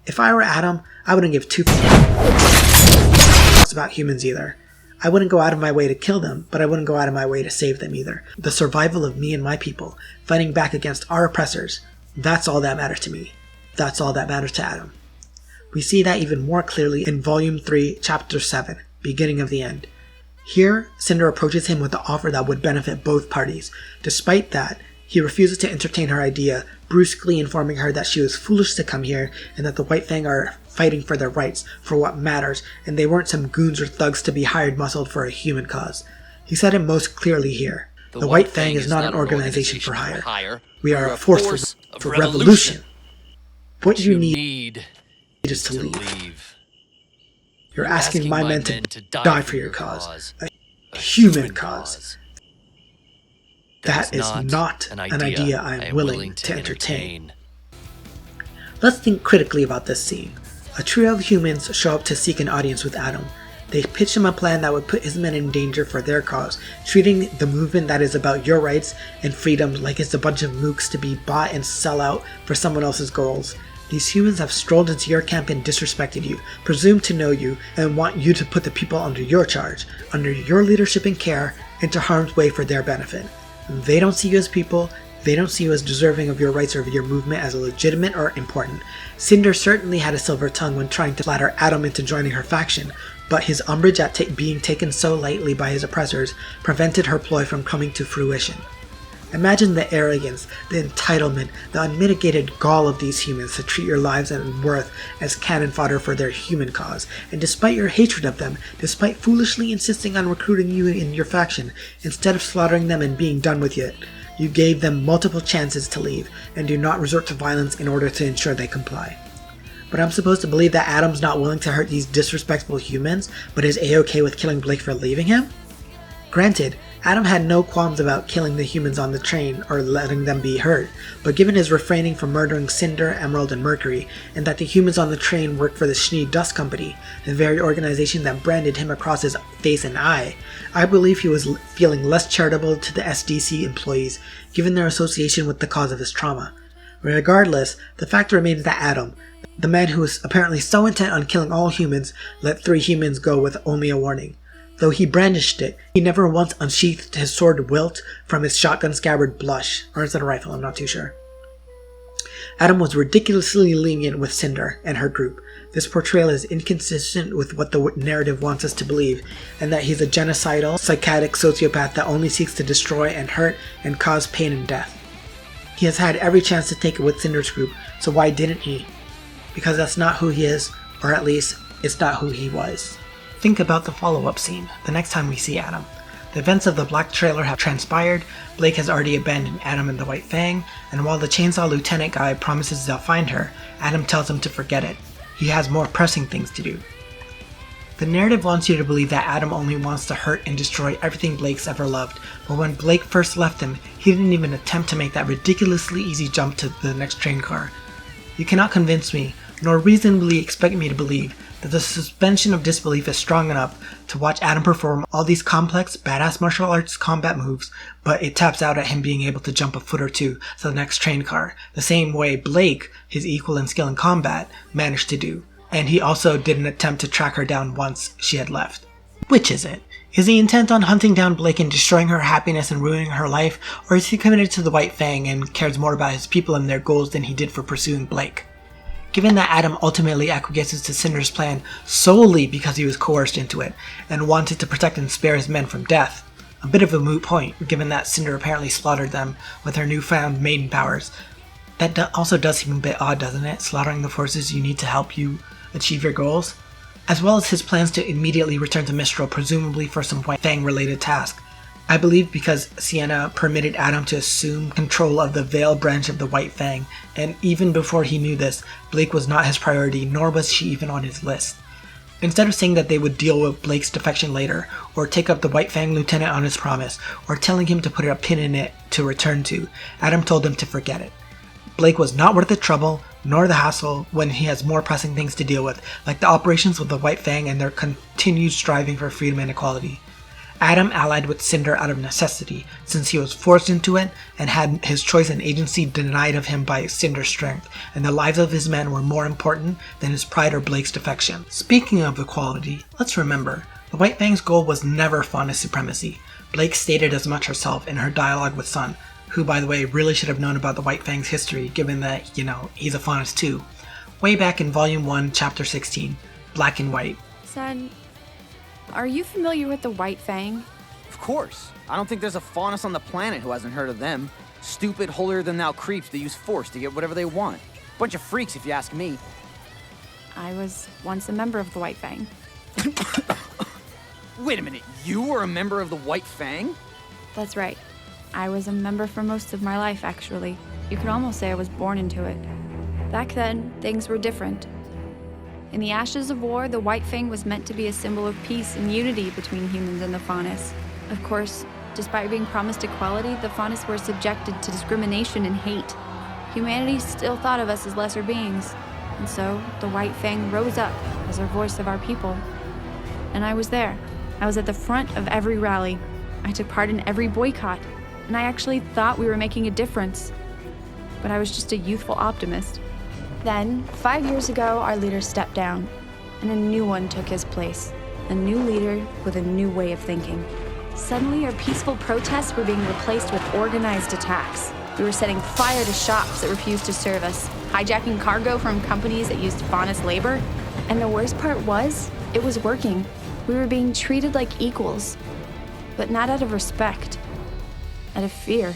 If I were Adam, I wouldn't give two fucks about humans either. I wouldn't go out of my way to kill them, but I wouldn't go out of my way to save them either. The survival of me and my people, fighting back against our oppressors, that's all that matters to me. That's all that matters to Adam. We see that even more clearly in Volume 3, Chapter 7, Beginning of the End. Here, Cinder approaches him with the offer that would benefit both parties. Despite that, he refuses to entertain her idea, brusquely informing her that she was foolish to come here and that the White Fang are fighting for their rights, for what matters, and they weren't some goons or thugs to be hired muscled for a human cause. He said it most clearly here. The White Fang is not an organization for hire. We are a force for revolution. What you need is to leave. You're asking my men to die for your cause. A human cause. That is not an idea I am willing to entertain. Let's think critically about this scene. A trio of humans show up to seek an audience with Adam. They pitch him a plan that would put his men in danger for their cause, treating the movement that is about your rights and freedoms like it's a bunch of mooks to be bought and sell out for someone else's goals. These humans have strolled into your camp and disrespected you, presumed to know you, and want you to put the people under your charge, under your leadership and care, into harm's way for their benefit. They don't see you as people, they don't see you as deserving of your rights or of your movement as legitimate or important. Cinder certainly had a silver tongue when trying to flatter Adam into joining her faction, but his umbrage at being taken so lightly by his oppressors prevented her ploy from coming to fruition. Imagine the arrogance, the entitlement, the unmitigated gall of these humans to treat your lives and worth as cannon fodder for their human cause. And despite your hatred of them, despite foolishly insisting on recruiting you in your faction, instead of slaughtering them and being done with it, you gave them multiple chances to leave, and do not resort to violence in order to ensure they comply. But I'm supposed to believe that Adam's not willing to hurt these disrespectful humans, but is a-okay with killing Blake for leaving him? Granted, Adam had no qualms about killing the humans on the train or letting them be hurt, but given his refraining from murdering Cinder, Emerald, and Mercury, and that the humans on the train worked for the Schnee Dust Company, the very organization that branded him across his face and eye, I believe he was feeling less charitable to the SDC employees, given their association with the cause of his trauma. Regardless, the fact remains that Adam, the man who was apparently so intent on killing all humans, let 3 humans go with only a warning. Though he brandished it, he never once unsheathed his sword Wilt from his shotgun scabbard Blush, or is it a rifle? I'm not too sure. Adam was ridiculously lenient with Cinder and her group. This portrayal is inconsistent with what the narrative wants us to believe, and that he's a genocidal, psychotic sociopath that only seeks to destroy and hurt and cause pain and death. He has had every chance to take it with Cinder's group, so why didn't he? Because that's not who he is, or at least, it's not who he was. Think about the follow-up scene, the next time we see Adam. The events of the Black Trailer have transpired, Blake has already abandoned Adam and the White Fang, and while the Chainsaw Lieutenant guy promises they'll find her, Adam tells him to forget it. He has more pressing things to do. The narrative wants you to believe that Adam only wants to hurt and destroy everything Blake's ever loved, but when Blake first left him, he didn't even attempt to make that ridiculously easy jump to the next train car. You cannot convince me, nor reasonably expect me to believe, that the suspension of disbelief is strong enough to watch Adam perform all these complex, badass martial arts combat moves, but it taps out at him being able to jump a foot or two to the next train car, the same way Blake, his equal in skill in combat, managed to do. And he also didn't attempt to track her down once she had left. Which is it? Is he intent on hunting down Blake and destroying her happiness and ruining her life, or is he committed to the White Fang and cares more about his people and their goals than he did for pursuing Blake? Given that Adam ultimately acquiesces to Cinder's plan solely because he was coerced into it, and wanted to protect and spare his men from death, a bit of a moot point given that Cinder apparently slaughtered them with her newfound maiden powers. That also does seem a bit odd, doesn't it? Slaughtering the forces you need to help you achieve your goals? As well as his plans to immediately return to Mistral, presumably for some White Fang related task. I believe because Sienna permitted Adam to assume control of the Veil branch of the White Fang, and even before he knew this, Blake was not his priority, nor was she even on his list. Instead of saying that they would deal with Blake's defection later, or take up the White Fang lieutenant on his promise, or telling him to put a pin in it to return to, Adam told him to forget it. Blake was not worth the trouble, nor the hassle, when he has more pressing things to deal with, like the operations with the White Fang and their continued striving for freedom and equality. Adam allied with Cinder out of necessity, since he was forced into it and had his choice and agency denied of him by Cinder's strength, and the lives of his men were more important than his pride or Blake's defection. Speaking of equality, let's remember, the White Fang's goal was never FAUNUS supremacy. Blake stated as much herself in her dialogue with Sun, who by the way really should have known about the White Fang's history given that, he's a FAUNUS too. Way back in Volume 1, Chapter 16, Black and White. Sun, are you familiar with the White Fang? Of course. I don't think there's a FAUNUS on the planet who hasn't heard of them. Stupid, holier-than-thou creeps that use force to get whatever they want. Bunch of freaks, if you ask me. I was once a member of the White Fang. Wait a minute, you were a member of the White Fang? That's right. I was a member for most of my life, actually. You could almost say I was born into it. Back then, things were different. In the ashes of war, the White Fang was meant to be a symbol of peace and unity between humans and the FAUNUS. Of course, despite being promised equality, the FAUNUS were subjected to discrimination and hate. Humanity still thought of us as lesser beings, and so the White Fang rose up as a voice of our people. And I was there. I was at the front of every rally. I took part in every boycott, and I actually thought we were making a difference. But I was just a youthful optimist. Then, 5 years ago, our leader stepped down, and a new one took his place. A new leader with a new way of thinking. Suddenly, our peaceful protests were being replaced with organized attacks. We were setting fire to shops that refused to serve us, hijacking cargo from companies that used FAUNUS labor. And the worst part was, it was working. We were being treated like equals, but not out of respect, out of fear.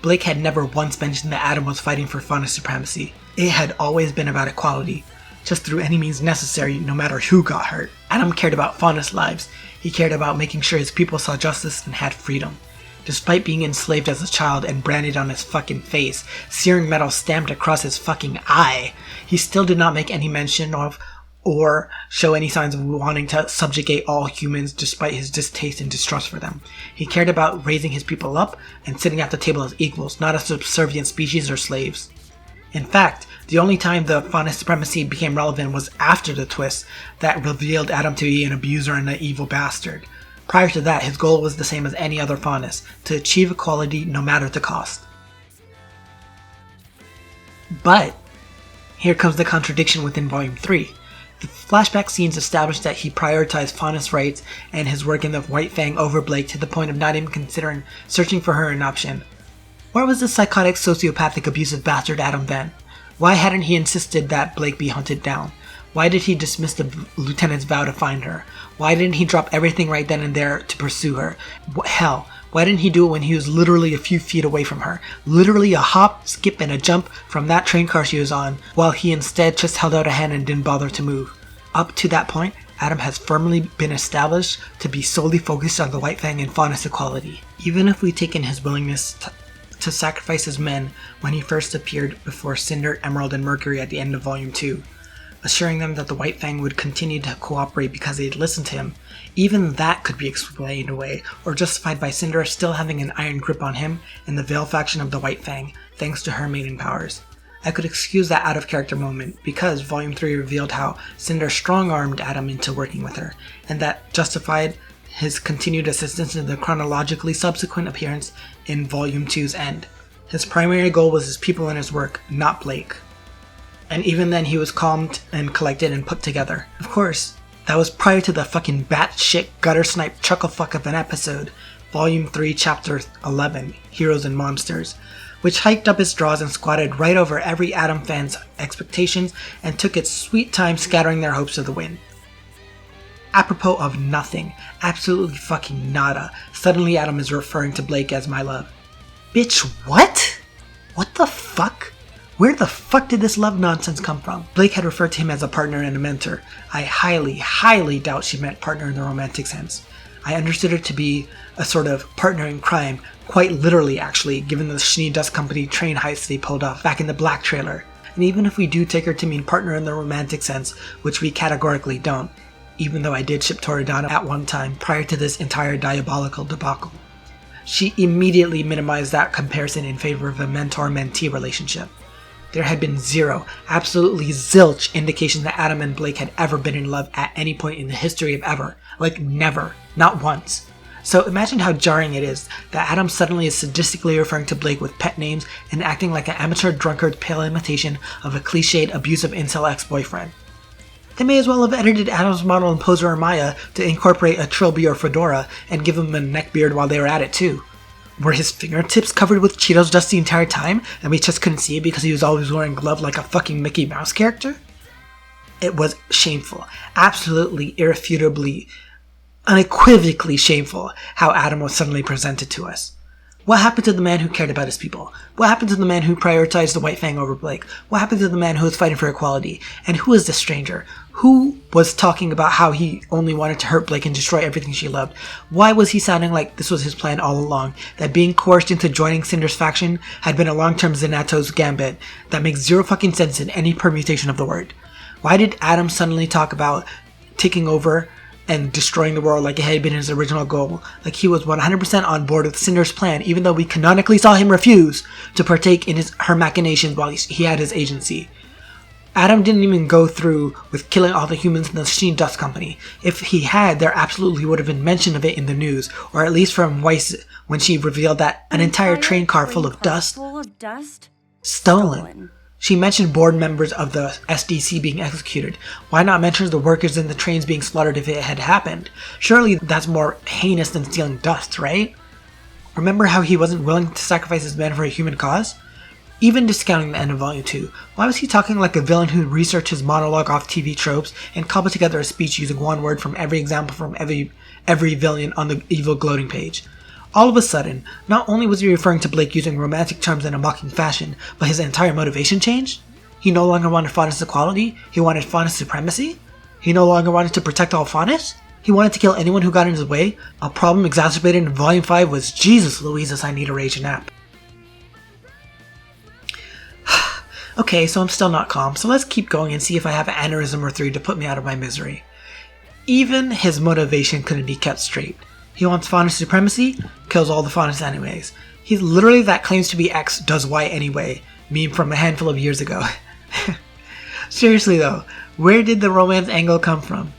Blake had never once mentioned that Adam was fighting for FAUNUS supremacy. It had always been about equality, just through any means necessary, no matter who got hurt. Adam cared about FAUNUS lives. He cared about making sure his people saw justice and had freedom. Despite being enslaved as a child and branded on his fucking face, searing metal stamped across his fucking eye, he still did not make any mention of or show any signs of wanting to subjugate all humans despite his distaste and distrust for them. He cared about raising his people up and sitting at the table as equals, not as subservient species or slaves. In fact, the only time the FAUNUS supremacy became relevant was after the twist that revealed Adam to be an abuser and an evil bastard. Prior to that, his goal was the same as any other FAUNUS, to achieve equality no matter the cost. But here comes the contradiction within Volume 3. The flashback scenes established that he prioritized FAUNUS rights and his work in the White Fang over Blake to the point of not even considering searching for her an option. Where was the psychotic, sociopathic, abusive bastard Adam then? Why hadn't he insisted that Blake be hunted down? Why did he dismiss the lieutenant's vow to find her? Why didn't he drop everything right then and there to pursue her? Hell, why didn't he do it when he was literally a few feet away from her? Literally a hop, skip, and a jump from that train car she was on, while he instead just held out a hand and didn't bother to move. Up to that point, Adam has firmly been established to be solely focused on the White Fang and FAUNUS equality. Even if we take in his willingness to sacrifice his men when he first appeared before Cinder, Emerald, and Mercury at the end of Volume 2, assuring them that the White Fang would continue to cooperate because they'd listened to him, even that could be explained away or justified by Cinder still having an iron grip on him and the Veil faction of the White Fang, thanks to her mating powers. I could excuse that out-of-character moment because Volume 3 revealed how Cinder strong-armed Adam into working with her, and that justified his continued assistance in the chronologically subsequent appearance in Volume 2's end. His primary goal was his people and his work, not Blake. And even then he was calmed and collected and put together. Of course, that was prior to the fucking batshit gutter snipe chucklefuck of an episode, Volume 3, Chapter 11, Heroes and Monsters, which hiked up its draws and squatted right over every Adam fan's expectations and took its sweet time scattering their hopes to the wind. Apropos of nothing, absolutely fucking nada, suddenly Adam is referring to Blake as my love. Bitch, what? What the fuck? Where the fuck did this love nonsense come from? Blake had referred to him as a partner and a mentor. I highly doubt she meant partner in the romantic sense. I understood her to be a sort of partner in crime, quite literally actually, given the Schnee Dust Company train heist they pulled off back in the Black trailer. And even if we do take her to mean partner in the romantic sense, which we categorically don't, even though I did ship Toradana at one time prior to this entire diabolical debacle, she immediately minimized that comparison in favor of a mentor-mentee relationship. There had been zero, absolutely zilch indication that Adam and Blake had ever been in love at any point in the history of ever. Like never. Not once. So imagine how jarring it is that Adam suddenly is sadistically referring to Blake with pet names and acting like an amateur drunkard pale imitation of a cliched abusive incel ex-boyfriend. They may as well have edited Adam's model and poser Maya to incorporate a trilby or fedora and give him a neckbeard while they were at it too. Were his fingertips covered with Cheetos dust the entire time and we just couldn't see it because he was always wearing gloves like a fucking Mickey Mouse character? It was shameful. Absolutely, irrefutably, unequivocally shameful how Adam was suddenly presented to us. What happened to the man who cared about his people? What happened to the man who prioritized the White Fang over Blake? What happened to the man who was fighting for equality? And who is this stranger? Who was talking about how he only wanted to hurt Blake and destroy everything she loved? Why was he sounding like this was his plan all along? That being coerced into joining Cinder's faction had been a long-term Zenato's gambit that makes zero fucking sense in any permutation of the word? Why did Adam suddenly talk about taking over and destroying the world like it had been his original goal, like he was 100% on board with Cinder's plan, even though we canonically saw him refuse to partake in her machinations while he had his agency? Adam didn't even go through with killing all the humans in the Schnee Dust Company. If he had, there absolutely would have been mention of it in the news, or at least from Weiss when she revealed that an entire train car full of dust stolen. She mentioned board members of the SDC being executed. Why not mention the workers in the trains being slaughtered if it had happened? Surely that's more heinous than stealing dust, right? Remember how he wasn't willing to sacrifice his men for a human cause? Even discounting the end of Volume 2, why was he talking like a villain who researched his monologue off TV tropes and cobbled together a speech using one word from every example from every villain on the evil gloating page? All of a sudden, not only was he referring to Blake using romantic terms in a mocking fashion, but his entire motivation changed? He no longer wanted FAUNUS equality, he wanted FAUNUS supremacy? He no longer wanted to protect all FAUNUS? He wanted to kill anyone who got in his way? A problem exacerbated in Volume 5 was Jesus Louises, I need a rage nap. Okay, so I'm still not calm, so let's keep going and see if I have an aneurysm or 3 to put me out of my misery. Even his motivation couldn't be kept straight. He wants FAUNUS supremacy, kills all the FAUNUS anyways. He's literally that claims to be X does Y anyway meme from a handful of years ago. Seriously though, where did the romance angle come from?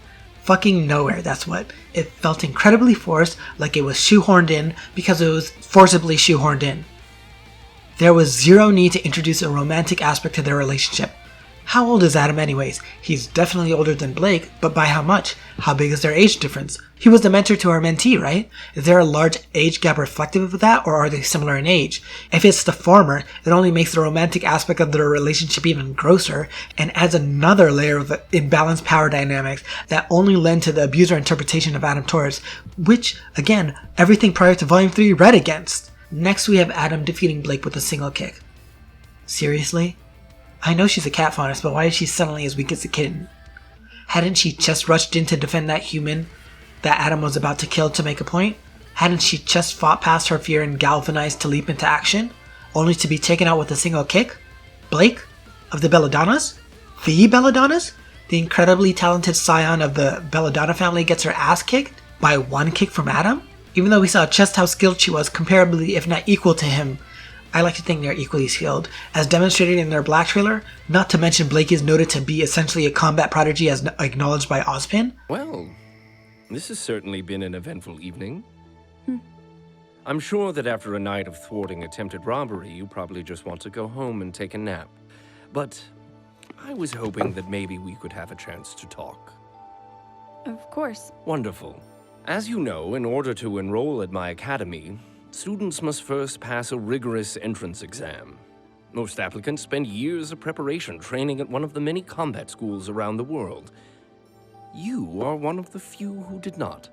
Fucking nowhere, that's what. It felt incredibly forced, like it was shoehorned in because it was forcibly shoehorned in. There was zero need to introduce a romantic aspect to their relationship. How old is Adam anyways? He's definitely older than Blake, but by how much? How big is their age difference? He was the mentor to our mentee, right? Is there a large age gap reflective of that, or are they similar in age? If it's the former, it only makes the romantic aspect of their relationship even grosser, and adds another layer of imbalanced power dynamics that only lend to the abuser interpretation of Adam Taurus, which, again, everything prior to Volume 3 read against. Next we have Adam defeating Blake with a single kick. Seriously? I know she's a cat FAUNUS, but why is she suddenly as weak as a kitten? Hadn't she just rushed in to defend that human that Adam was about to kill to make a point? Hadn't she just fought past her fear and galvanized to leap into action, only to be taken out with a single kick? Blake? Of the Belladonnas? The Belladonnas? The incredibly talented scion of the Belladonna family gets her ass kicked by one kick from Adam? Even though we saw just how skilled she was, comparably if not equal to him, I like to think they're equally skilled, as demonstrated in their Black trailer, not to mention Blake is noted to be essentially a combat prodigy as acknowledged by Ozpin. Well, this has certainly been an eventful evening. I'm sure that after a night of thwarting attempted robbery, you probably just want to go home and take a nap. But I was hoping that maybe we could have a chance to talk. Of course. Wonderful. As you know, in order to enroll at my academy, students must first pass a rigorous entrance exam. Most applicants spend years of preparation training at one of the many combat schools around the world. You are one of the few who did not,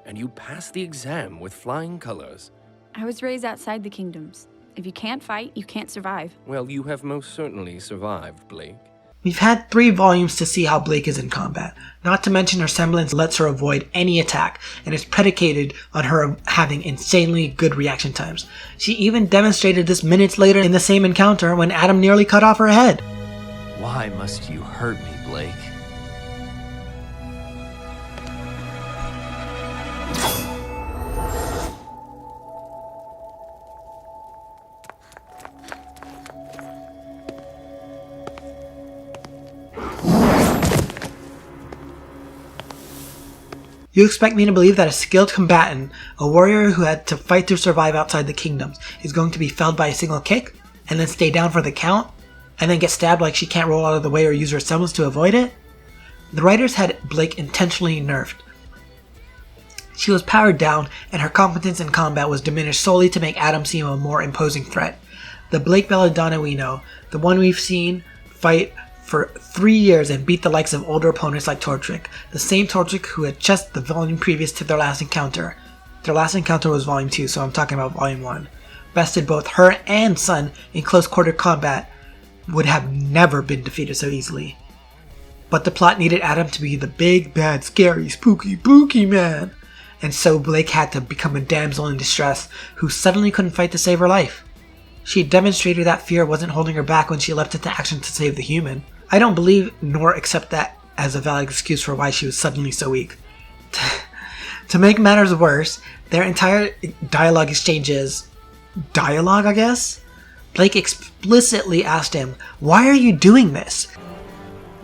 and you passed the exam with flying colors. I was raised outside the kingdoms. If you can't fight, you can't survive. Well, you have most certainly survived, Blake. We've had 3 volumes to see how Blake is in combat, not to mention her semblance lets her avoid any attack and is predicated on her having insanely good reaction times. She even demonstrated this minutes later in the same encounter when Adam nearly cut off her head. Why must you hurt me, Blake? You expect me to believe that a skilled combatant, a warrior who had to fight to survive outside the kingdoms, is going to be felled by a single kick, and then stay down for the count, and then get stabbed like she can't roll out of the way or use her semblance to avoid it? The writers had Blake intentionally nerfed. She was powered down, and her competence in combat was diminished solely to make Adam seem a more imposing threat. The Blake Belladonna we know, the one we've seen fight for 3 years and beat the likes of older opponents like Tortrick, the same Tortrick who had just the volume previous to their last encounter. Their last encounter was volume 2, so I'm talking about volume 1. Bested both her and Sun in close quarter combat, would have never been defeated so easily. But the plot needed Adam to be the big, bad, scary, spooky, booky man, and so Blake had to become a damsel in distress who suddenly couldn't fight to save her life. She demonstrated that fear wasn't holding her back when she leapt into action to save the human. I don't believe nor accept that as a valid excuse for why she was suddenly so weak. To make matters worse, their entire dialogue exchanges... dialogue, I guess? Blake explicitly asked him, "Why are you doing this?"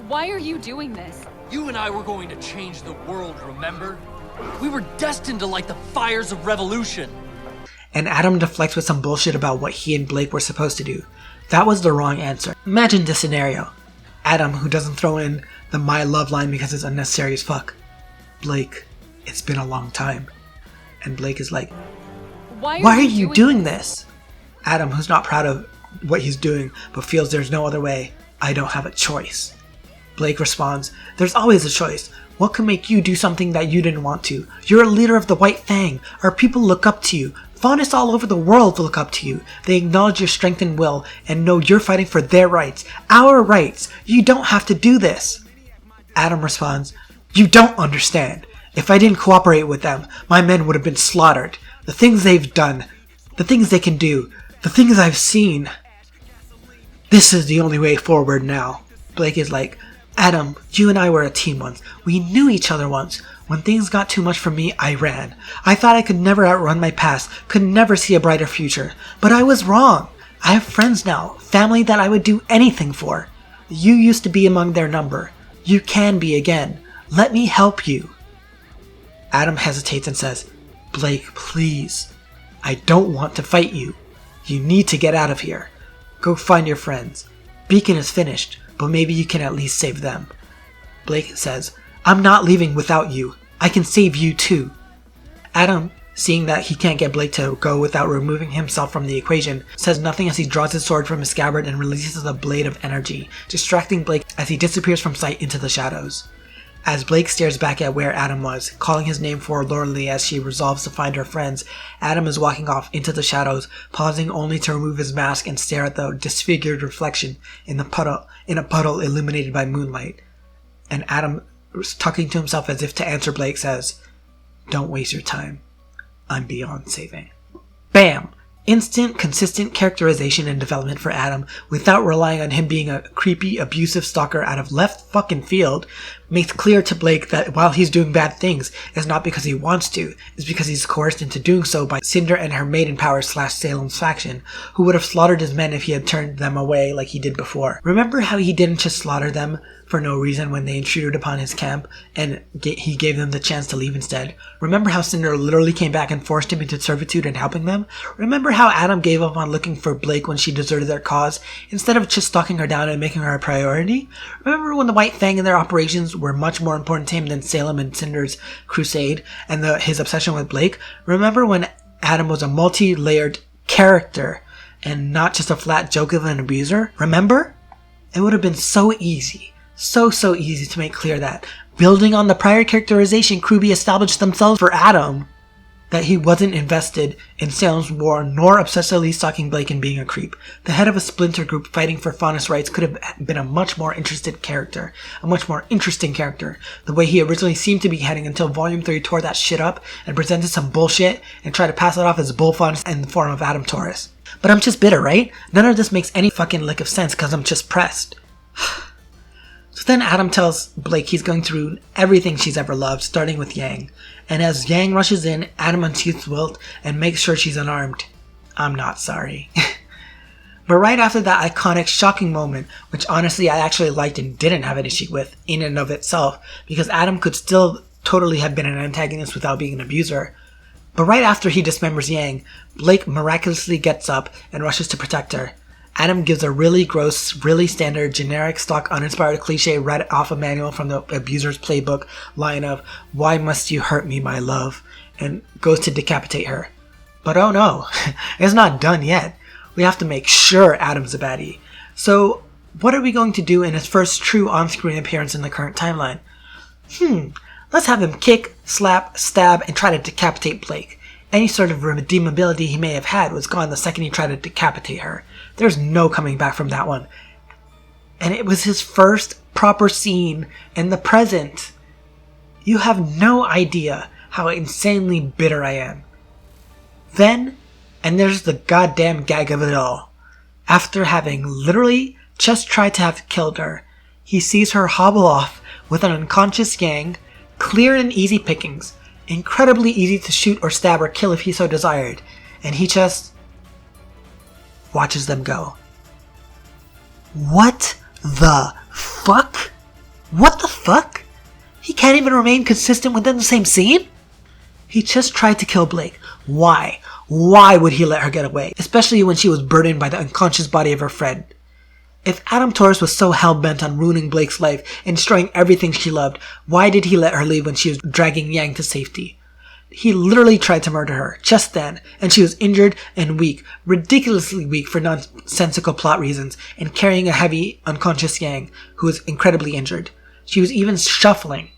Why are you doing this? You and I were going to change the world, remember? We were destined to light the fires of revolution. And Adam deflects with some bullshit about what he and Blake were supposed to do. That was the wrong answer. Imagine this scenario. Adam, who doesn't throw in the "my love" line because it's unnecessary as fuck. Blake, it's been a long time. And Blake is like, Why are you doing this? Adam, who's not proud of what he's doing, but feels there's no other way. I don't have a choice. Blake responds, there's always a choice. What could make you do something that you didn't want to? You're a leader of the White Fang. Our people look up to you. FAUNUS all over the world look up to you. They acknowledge your strength and will and know you're fighting for their rights. Our rights. You don't have to do this. Adam responds, you don't understand. If I didn't cooperate with them, my men would have been slaughtered. The things they've done, the things they can do, the things I've seen. This is the only way forward now. Blake is like, Adam, you and I were a team once. We knew each other once. When things got too much for me, I ran. I thought I could never outrun my past, could never see a brighter future. But I was wrong. I have friends now, family that I would do anything for. You used to be among their number. You can be again. Let me help you. Adam hesitates and says, Blake, please. I don't want to fight you. You need to get out of here. Go find your friends. Beacon is finished, but maybe you can at least save them. Blake says, I'm not leaving without you. I can save you too. Adam, seeing that he can't get Blake to go without removing himself from the equation, says nothing as he draws his sword from his scabbard and releases a blade of energy, distracting Blake as he disappears from sight into the shadows. As Blake stares back at where Adam was, calling his name forlornly as she resolves to find her friends, Adam is walking off into the shadows, pausing only to remove his mask and stare at the disfigured reflection in a puddle illuminated by moonlight. And Adam, talking to himself as if to answer Blake, says, Don't waste your time. I'm beyond saving. Bam! Instant, consistent characterization and development for Adam without relying on him being a creepy, abusive stalker out of left fucking field makes clear to Blake that while he's doing bad things, it's not because he wants to, it's because he's coerced into doing so by Cinder and her maiden power / Salem's faction, who would have slaughtered his men if he had turned them away like he did before. Remember how he didn't just slaughter them for no reason when they intruded upon his camp and he gave them the chance to leave instead? Remember how Cinder literally came back and forced him into servitude and helping them? Remember how Adam gave up on looking for Blake when she deserted their cause instead of just stalking her down and making her a priority? Remember when the White Fang and their operations were much more important to him than Salem and Cinder's crusade and his obsession with Blake? Remember when Adam was a multi-layered character and not just a flat joke of an abuser? Remember? It would have been so easy. So easy to make clear that, building on the prior characterization Kruby established themselves for Adam, that he wasn't invested in Salem's war nor obsessively stalking Blake and being a creep. The head of a splinter group fighting for FAUNUS rights could have been a much more interesting character. The way he originally seemed to be heading until Volume 3 tore that shit up and presented some bullshit and tried to pass it off as bull FAUNUS in the form of Adam Taurus. But I'm just bitter, right? None of this makes any fucking lick of sense because I'm just pressed. So then Adam tells Blake he's going to ruin everything she's ever loved, starting with Yang. And as Yang rushes in, Adam unsheaths Wilt and makes sure she's unarmed. I'm not sorry. But right after that iconic, shocking moment, which honestly I actually liked and didn't have an issue with in and of itself, because Adam could still totally have been an antagonist without being an abuser. But right after he dismembers Yang, Blake miraculously gets up and rushes to protect her. Adam gives a really gross, really standard, generic, stock, uninspired cliche read off a manual from the abuser's playbook line of, "Why must you hurt me, my love?" and goes to decapitate her. But oh no, it's not done yet. We have to make sure Adam's a baddie. So what are we going to do in his first true on-screen appearance in the current timeline? Let's have him kick, slap, stab, and try to decapitate Blake. Any sort of redeemability he may have had was gone the second he tried to decapitate her. There's no coming back from that one. And it was his first proper scene in the present. You have no idea how insanely bitter I am. Then, and there's the goddamn gag of it all. After having literally just tried to have killed her, he sees her hobble off with an unconscious Yang, clear and easy pickings, incredibly easy to shoot or stab or kill if he so desired, and he just watches them go. What the fuck? What the fuck? He can't even remain consistent within the same scene? He just tried to kill Blake. Why? Why would he let her get away? Especially when she was burdened by the unconscious body of her friend. If Adam Taurus was so hell-bent on ruining Blake's life and destroying everything she loved, why did he let her leave when she was dragging Yang to safety? He literally tried to murder her, just then, and she was injured and weak, ridiculously weak for nonsensical plot reasons, and carrying a heavy, unconscious Yang, who was incredibly injured. She was even shuffling.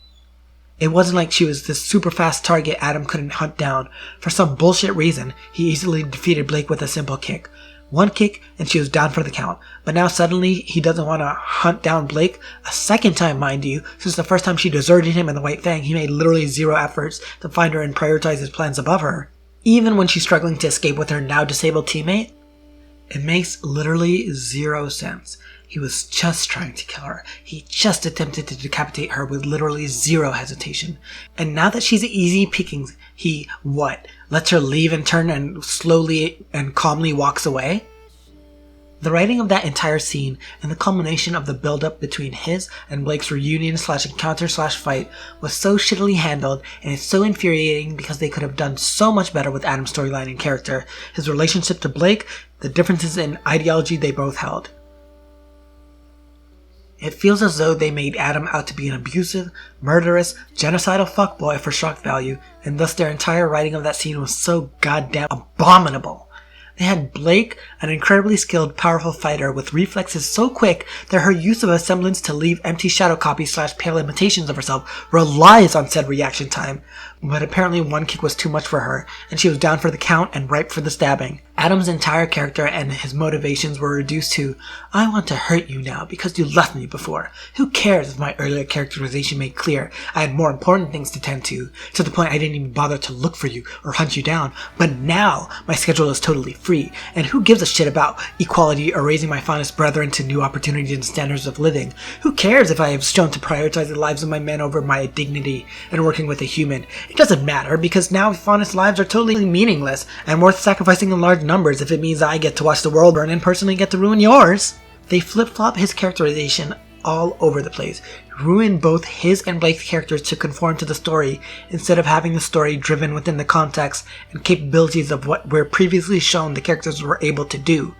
It wasn't like she was this super fast target Adam couldn't hunt down. For some bullshit reason, he easily defeated Blake with a simple kick. One kick and she was down for the count. But now suddenly he doesn't want to hunt down Blake a second time, mind you, since the first time she deserted him in the White Fang, he made literally zero efforts to find her and prioritize his plans above her. Even when she's struggling to escape with her now disabled teammate, it makes literally zero sense. He was just trying to kill her. He just attempted to decapitate her with literally zero hesitation. And now that she's easy pickings, he, what, lets her leave and turn and slowly and calmly walks away? The writing of that entire scene and the culmination of the build-up between his and Blake's reunion / encounter / fight was so shittily handled, and it's so infuriating because they could have done so much better with Adam's storyline and character, his relationship to Blake, the differences in ideology they both held. It feels as though they made Adam out to be an abusive, murderous, genocidal fuckboy for shock value, and thus their entire writing of that scene was so goddamn abominable. They had Blake, an incredibly skilled, powerful fighter with reflexes so quick that her use of a semblance to leave empty shadow copies / pale imitations of herself relies on said reaction time. But apparently one kick was too much for her, and she was down for the count and ripe for the stabbing. Adam's entire character and his motivations were reduced to, I want to hurt you now because you left me before. Who cares if my earlier characterization made clear I had more important things to tend to the point I didn't even bother to look for you or hunt you down. But now my schedule is totally free, and who gives a shit about equality or raising my finest brethren to new opportunities and standards of living? Who cares if I have shown to prioritize the lives of my men over my dignity and working with a human? It doesn't matter, because now FAUNUS lives are totally meaningless and worth sacrificing in large numbers if it means I get to watch the world burn and personally get to ruin yours. They flip-flop his characterization all over the place, ruin both his and Blake's characters to conform to the story instead of having the story driven within the context and capabilities of what were previously shown the characters were able to do.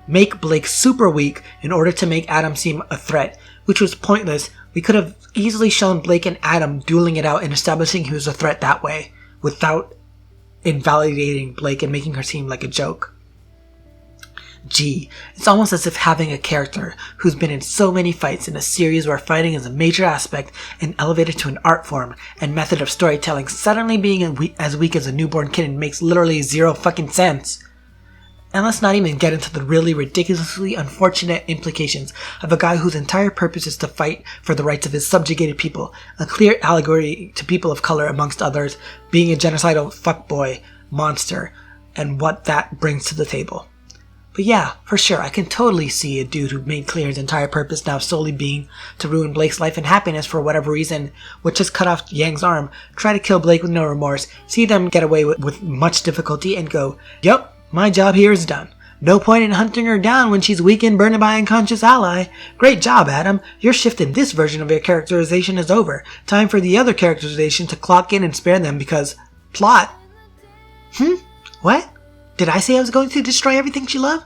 Make Blake super weak in order to make Adam seem a threat, which was pointless. We could have easily shown Blake and Adam dueling it out and establishing he was a threat that way, without invalidating Blake and making her seem like a joke. Gee, it's almost as if having a character who's been in so many fights in a series where fighting is a major aspect and elevated to an art form and method of storytelling suddenly being as weak as a newborn kitten makes literally zero fucking sense. And let's not even get into the really ridiculously unfortunate implications of a guy whose entire purpose is to fight for the rights of his subjugated people, a clear allegory to people of color amongst others, being a genocidal fuckboy monster, and what that brings to the table. But yeah, for sure, I can totally see a dude who made clear his entire purpose now solely being to ruin Blake's life and happiness for whatever reason, would just cut off Yang's arm, try to kill Blake with no remorse, see them get away with much difficulty, and go, yup, my job here is done. No point in hunting her down when she's weak and burned by an unconscious ally. Great job, Adam. Your shift in this version of your characterization is over. Time for the other characterization to clock in and spare them because... plot. What? Did I say I was going to destroy everything she loved?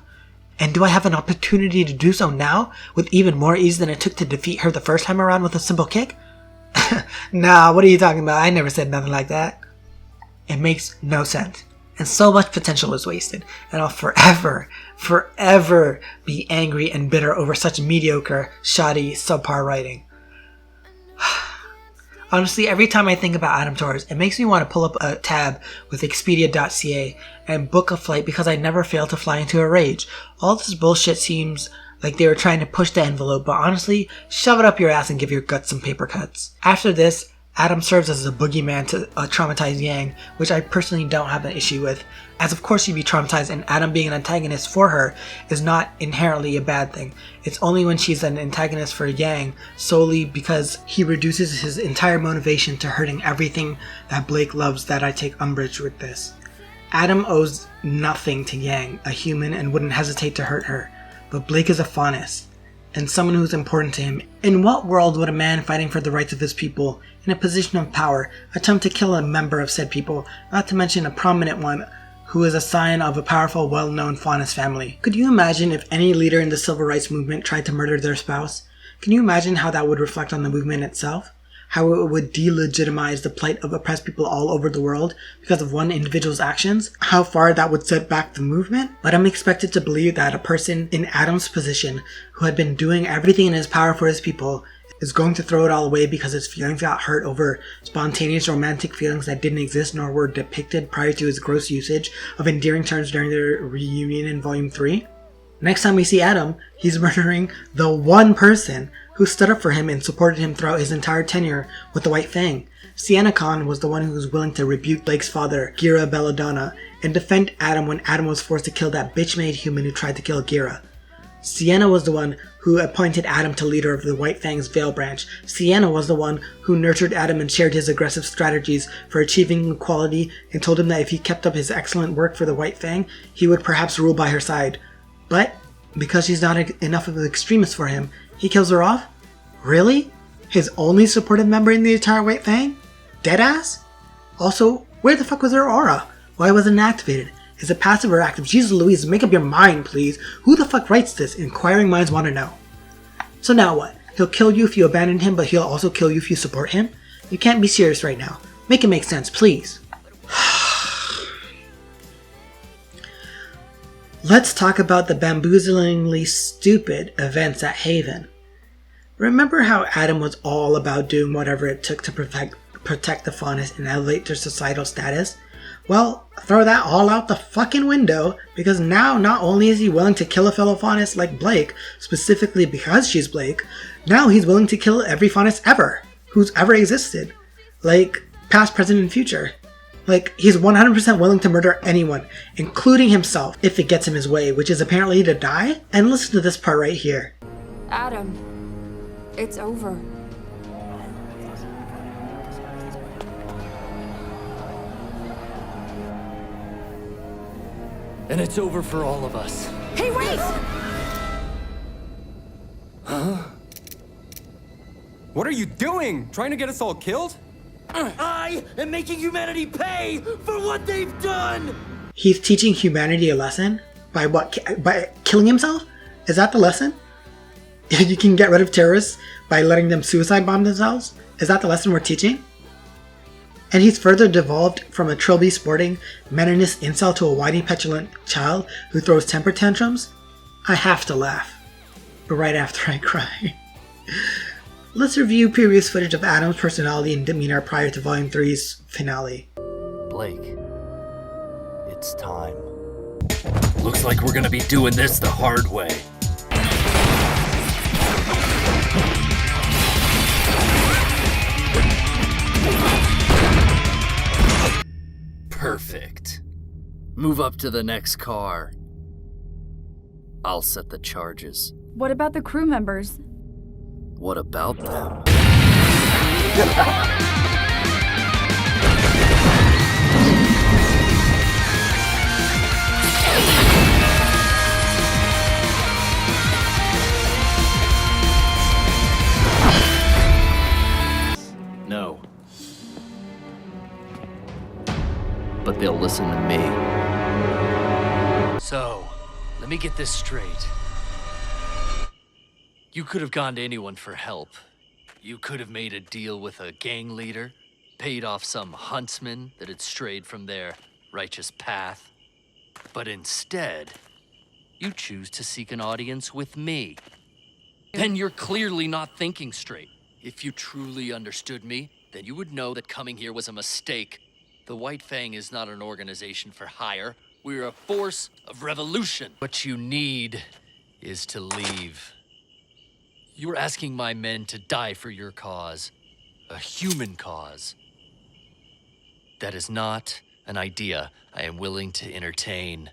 And do I have an opportunity to do so now, with even more ease than it took to defeat her the first time around with a simple kick? Nah, what are you talking about? I never said nothing like that. It makes no sense. And so much potential was wasted, and I'll forever be angry and bitter over such mediocre, shoddy, subpar writing. Honestly, every time I think about Adam Taurus, it makes me want to pull up a tab with Expedia.ca and book a flight because I never fail to fly into a rage. All this bullshit seems like they were trying to push the envelope, but honestly, shove it up your ass and give your guts some paper cuts. After this, Adam serves as a boogeyman to traumatize Yang, which I personally don't have an issue with, as of course she'd be traumatized, and Adam being an antagonist for her is not inherently a bad thing. It's only when she's an antagonist for Yang solely because he reduces his entire motivation to hurting everything that Blake loves that I take umbrage with this. Adam owes nothing to Yang, a human, and wouldn't hesitate to hurt her, but Blake is a FAUNUS, and someone who's important to him. In what world would a man fighting for the rights of his people, in a position of power, attempt to kill a member of said people, not to mention a prominent one who is a scion of a powerful, well-known FAUNUS family? Could you imagine if any leader in the civil rights movement tried to murder their spouse? Can you imagine how that would reflect on the movement itself? How it would delegitimize the plight of oppressed people all over the world because of one individual's actions? How far that would set back the movement? But I'm expected to believe that a person in Adam's position, who had been doing everything in his power for his people, is going to throw it all away because his feelings got hurt over spontaneous romantic feelings that didn't exist nor were depicted prior to his gross usage of endearing terms during their reunion in Volume 3. Next time we see Adam, he's murdering the one person who stood up for him and supported him throughout his entire tenure with the White Fang. Sienna Khan was the one who was willing to rebuke Blake's father, Gira Belladonna, and defend Adam when Adam was forced to kill that bitch-made human who tried to kill Gira. Sienna was the one who appointed Adam to leader of the White Fang's Veil branch. Sienna was the one who nurtured Adam and shared his aggressive strategies for achieving equality and told him that if he kept up his excellent work for the White Fang, he would perhaps rule by her side. But because she's not enough of an extremist for him, he kills her off? Really? His only supportive member in the entire White Fang? Deadass? Also, where the fuck was her aura? Why wasn't it activated? Is it passive or active? Jesus Louise, make up your mind, please. Who the fuck writes this? Inquiring minds want to know. So now what? He'll kill you if you abandon him, but he'll also kill you if you support him? You can't be serious right now. Make it make sense, please. Let's talk about the bamboozlingly stupid events at Haven. Remember how Adam was all about doing whatever it took to protect the Faunus and elevate their societal status? Well, throw that all out the fucking window, because now not only is he willing to kill a fellow Faunus like Blake, specifically because she's Blake, now he's willing to kill every Faunus ever, who's ever existed. Like, past, present, and future. Like, he's 100% willing to murder anyone, including himself, if it gets him his way, which is apparently to die? And listen to this part right here. Adam, it's over. And it's over for all of us. Hey, wait! Huh? What are you doing? Trying to get us all killed? I am making humanity pay for what they've done! He's teaching humanity a lesson? By what? By killing himself? Is that the lesson? You can get rid of terrorists by letting them suicide bomb themselves? Is that the lesson we're teaching? And he's further devolved from a trilby sporting, meninist incel to a whiny petulant child who throws temper tantrums? I have to laugh. But right after I cry. Let's review previous footage of Adam's personality and demeanor prior to Volume 3's finale. Blake, it's time. Looks like we're gonna be doing this the hard way. Perfect. Move up to the next car. I'll set the charges. What about the crew members? What about them? No. But they'll listen to me. So, let me get this straight. You could have gone to anyone for help. You could have made a deal with a gang leader, paid off some huntsman that had strayed from their righteous path. But instead, you choose to seek an audience with me. Then you're clearly not thinking straight. If you truly understood me, then you would know that coming here was a mistake. The White Fang is not an organization for hire. We're a force of revolution. What you need is to leave. You're asking my men to die for your cause, a human cause. That is not an idea I am willing to entertain.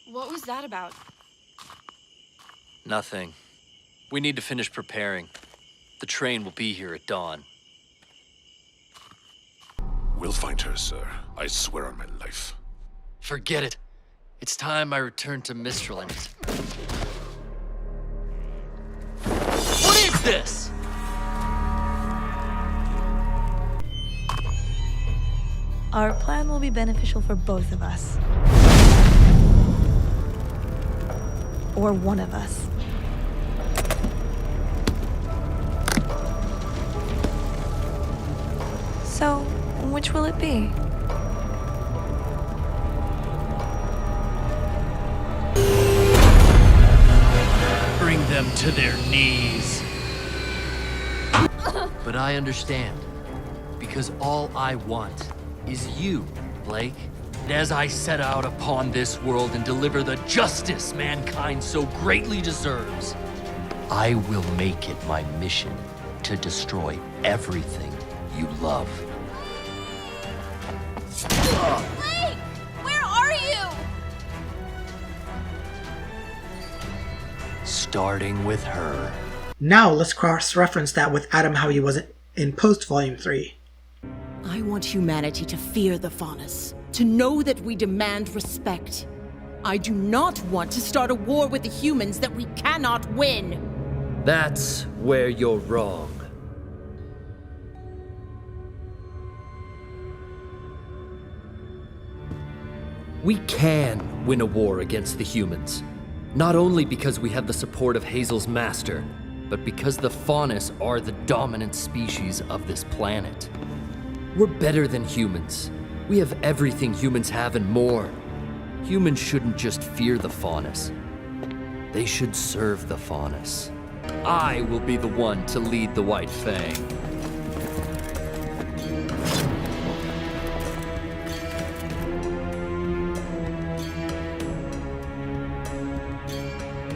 What was that about? Nothing. We need to finish preparing. The train will be here at dawn. We'll find her, sir. I swear on my life. Forget it. It's time I return to Mistral and... What is this? Our plan will be beneficial for both of us. Or one of us. So, which will it be? Bring them to their knees. But I understand, because all I want is you, Blake. And as I set out upon this world and deliver the justice mankind so greatly deserves, I will make it my mission to destroy everything you love. Blake! Where are you? Starting with her. Now let's cross-reference that with Adam how he was in post-Volume 3. I want humanity to fear the FAUNUS, to know that we demand respect. I do not want to start a war with the humans that we cannot win. That's where you're wrong. We can win a war against the humans. Not only because we have the support of Hazel's master, but because the FAUNUS are the dominant species of this planet. We're better than humans. We have everything humans have and more. Humans shouldn't just fear the FAUNUS. They should serve the FAUNUS. I will be the one to lead the White Fang.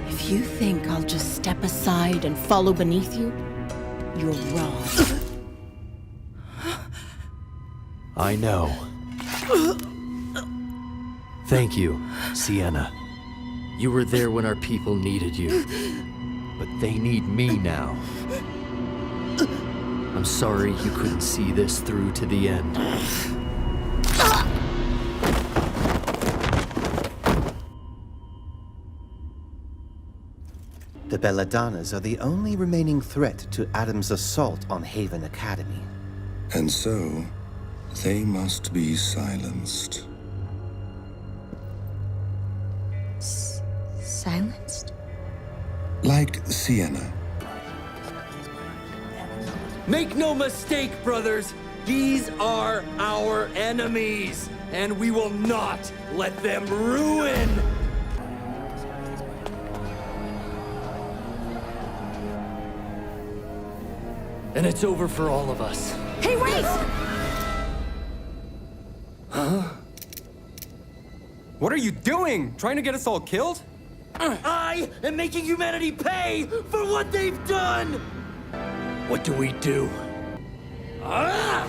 If you think I'll just step aside and follow beneath you, you're wrong. I know. Thank you, Sienna. You were there when our people needed you. But they need me now. I'm sorry you couldn't see this through to the end. The Belladonnas are the only remaining threat to Adam's assault on Haven Academy. And so, they must be silenced. Silenced? Like Sienna. Make no mistake, brothers. These are our enemies, and we will not let them ruin. And it's over for all of us. Hey, Weiss! Huh? What are you doing? Trying to get us all killed? I am making humanity pay for what they've done! What do we do? Ah!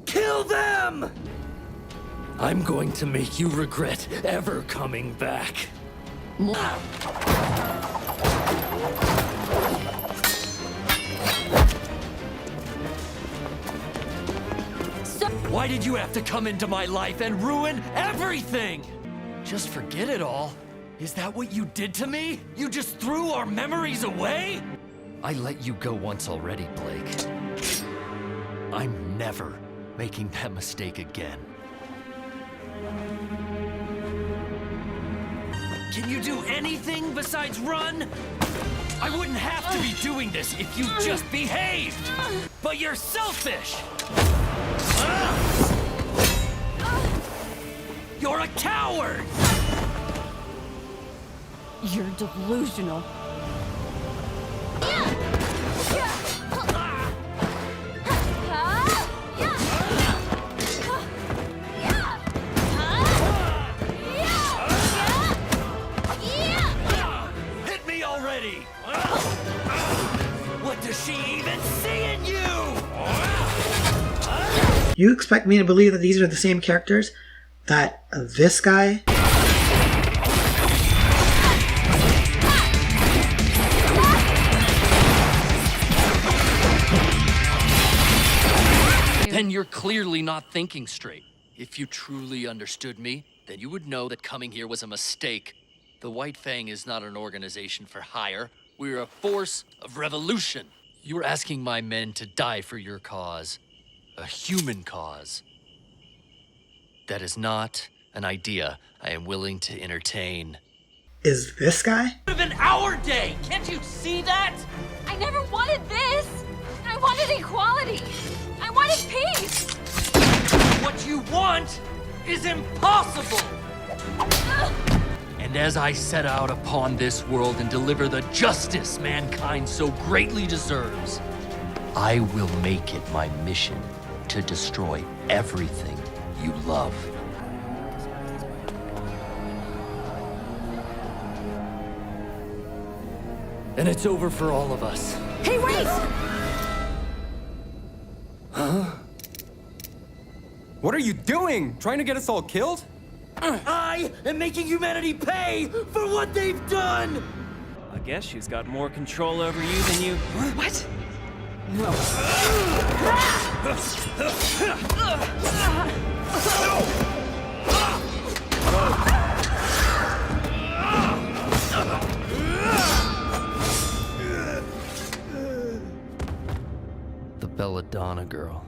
Kill them! I'm going to make you regret ever coming back. Why did you have to come into my life and ruin everything? Just forget it all? Is that what you did to me? You just threw our memories away? I let you go once already, Blake. I'm never making that mistake again. Can you do anything besides run? I wouldn't have to be doing this if you just behaved! But you're selfish! You're a coward! You're delusional. Hit me already! What does she even see in you? You expect me to believe that these are the same characters? That this guy? Then you're clearly not thinking straight. If you truly understood me, then you would know that coming here was a mistake. The White Fang is not an organization for hire. We're a force of revolution. You were asking my men to die for your cause. A human cause. That is not an idea I am willing to entertain. Is this guy? Could have been our day! Can't you see that? I never wanted this! I wanted equality! I wanted peace! What you want is impossible! And as I set out upon this world and deliver the justice mankind so greatly deserves, I will make it my mission to destroy everything you love. And it's over for all of us. Hey, wait! Huh? What are you doing? Trying to get us all killed? I am making humanity pay for what they've done! I guess she's got more control over you than you... What? No. The Belladonna girl.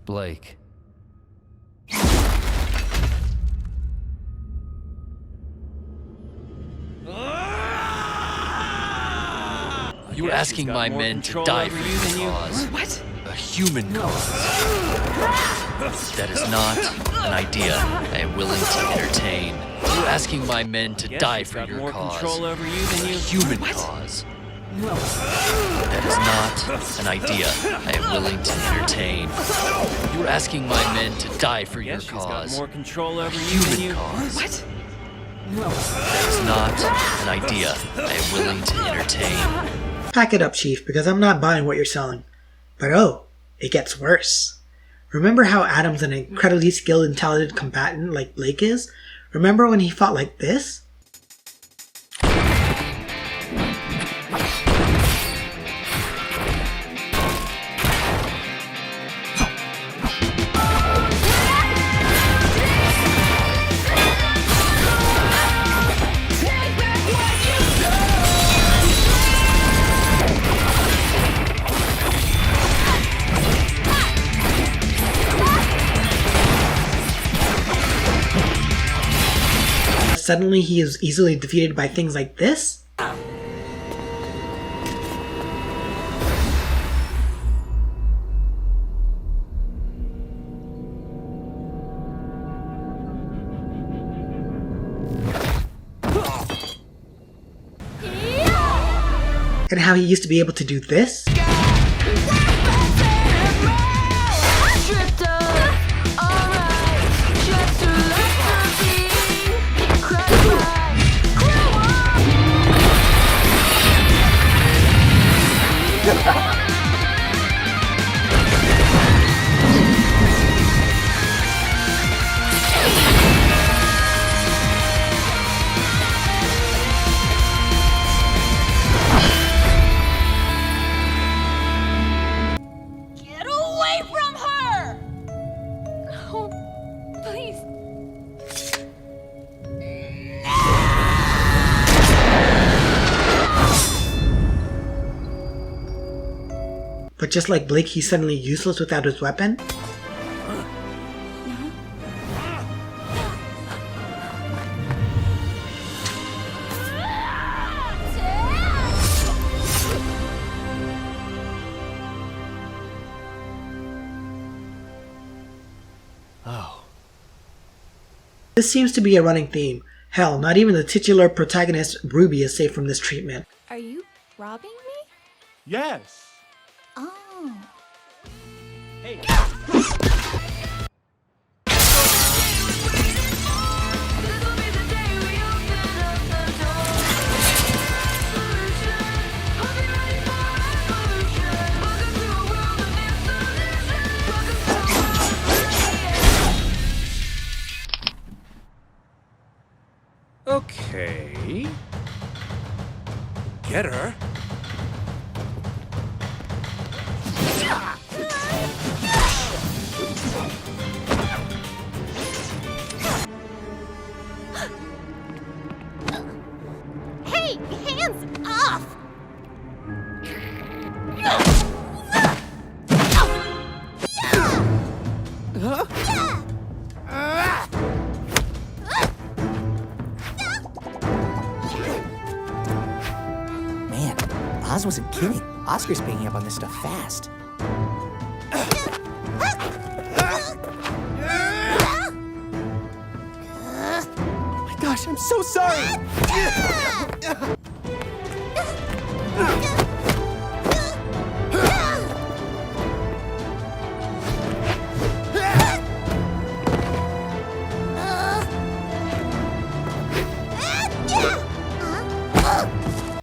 Blake. You were asking my men to die for your cause. What? A human cause. That is not an idea I am willing to entertain. You were asking my men to die for your cause. A human cause. That is not an idea I am willing to entertain. You were asking my men to die for your cause. A human cause. What? That is not an idea I am willing to entertain. Pack it up, Chief, because I'm not buying what you're selling. But oh, it gets worse. Remember how Adam's an incredibly skilled and talented combatant like Blake is? Remember when he fought like this? Suddenly he is easily defeated by things like this? And how he used to be able to do this? But just like Blake, he's suddenly useless without his weapon? Oh. This seems to be a running theme. Hell, not even the titular protagonist, Ruby, is safe from this treatment. Are you robbing me? Yes. Oh. Hey. Okay. Get her. Hey, hands off! Man, Oz wasn't kidding. Oscar's picking up on this stuff fast. My gosh, I'm so sorry!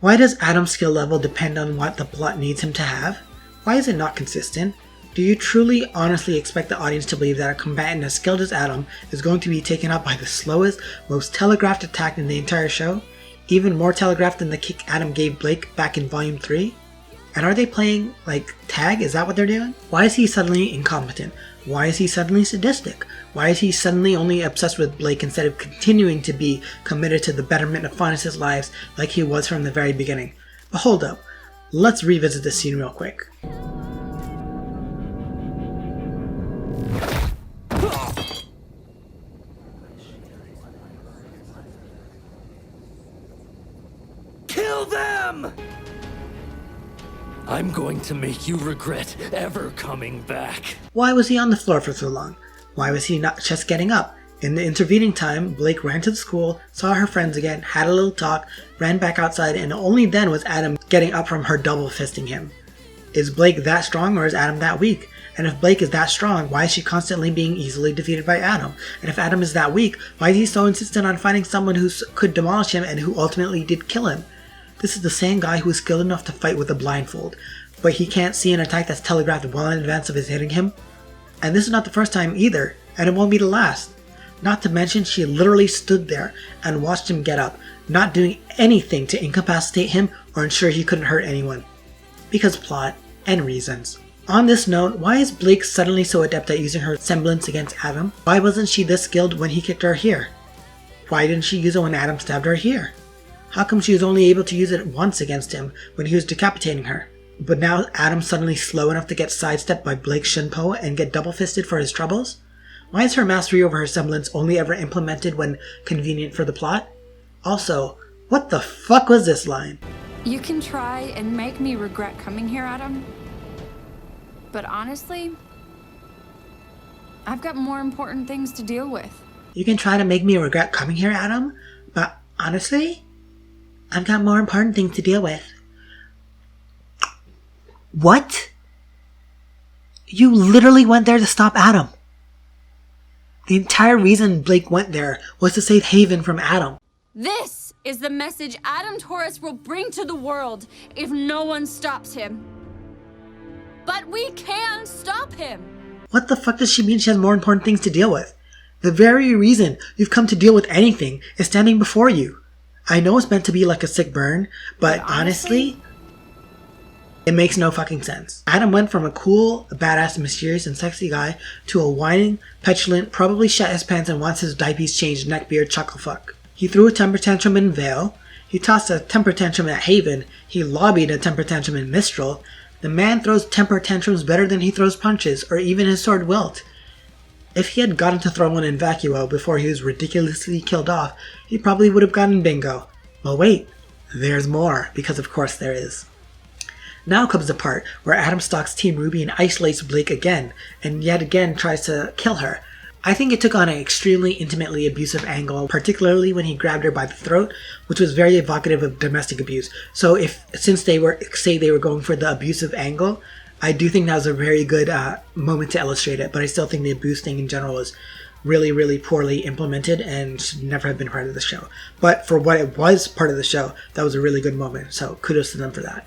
Why does Adam's skill level depend on what the plot needs him to have? Why is it not consistent? Do you truly, honestly expect the audience to believe that a combatant as skilled as Adam is going to be taken out by the slowest, most telegraphed attack in the entire show? Even more telegraphed than the kick Adam gave Blake back in Volume 3? And are they playing, like, tag? Is that what they're doing? Why is he suddenly incompetent? Why is he suddenly sadistic? Why is he suddenly only obsessed with Blake instead of continuing to be committed to the betterment of FAUNUS' lives like he was from the very beginning? But hold up, let's revisit this scene real quick. Kill them! I'm going to make you regret ever coming back. Why was he on the floor for so long? Why was he not just getting up? In the intervening time, Blake ran to the school, saw her friends again, had a little talk, ran back outside, and only then was Adam getting up from her double fisting him. Is Blake that strong or is Adam that weak? And if Blake is that strong, why is she constantly being easily defeated by Adam? And if Adam is that weak, why is he so insistent on finding someone who could demolish him and who ultimately did kill him? This is the same guy who is skilled enough to fight with a blindfold, but he can't see an attack that's telegraphed well in advance of his hitting him. And this is not the first time either, and it won't be the last. Not to mention, she literally stood there and watched him get up, not doing anything to incapacitate him or ensure he couldn't hurt anyone. Because plot and reasons. On this note, why is Blake suddenly so adept at using her semblance against Adam? Why wasn't she this skilled when he kicked her here? Why didn't she use it when Adam stabbed her here? How come she was only able to use it once against him when he was decapitating her? But now Adam's suddenly slow enough to get sidestepped by Blake's Shinpo and get double-fisted for his troubles? Why is her mastery over her semblance only ever implemented when convenient for the plot? Also, what the fuck was this line? You can try and make me regret coming here, Adam. But honestly, I've got more important things to deal with. You can try to make me regret coming here, Adam, but honestly, I've got more important things to deal with. What? You literally went there to stop Adam. The entire reason Blake went there was to save Haven from Adam. This is the message Adam Taurus will bring to the world if no one stops him. But we can stop him! What the fuck does she mean she has more important things to deal with? The very reason you've come to deal with anything is standing before you. I know it's meant to be like a sick burn, but honestly, it makes no fucking sense. Adam went from a cool, badass, mysterious, and sexy guy to a whining, petulant, probably shat his pants and wants his diapers changed neckbeard chucklefuck. He threw a temper tantrum in Vale. He tossed a temper tantrum at Haven. He lobbied a temper tantrum in Mistral. The man throws temper tantrums better than he throws punches, or even his sword wilt. If he had gotten to throw one in Vacuo before he was ridiculously killed off, he probably would have gotten bingo. But wait, there's more, because of course there is. Now comes the part where Adam stalks Team Ruby and isolates Blake again, and yet again tries to kill her. I think it took on an extremely intimately abusive angle, particularly when he grabbed her by the throat, which was very evocative of domestic abuse. So since they were going for the abusive angle, I do think that was a very good moment to illustrate it, but I still think the abuse thing in general was really, really poorly implemented and should never have been part of the show. But for what it was part of the show, that was a really good moment, so kudos to them for that.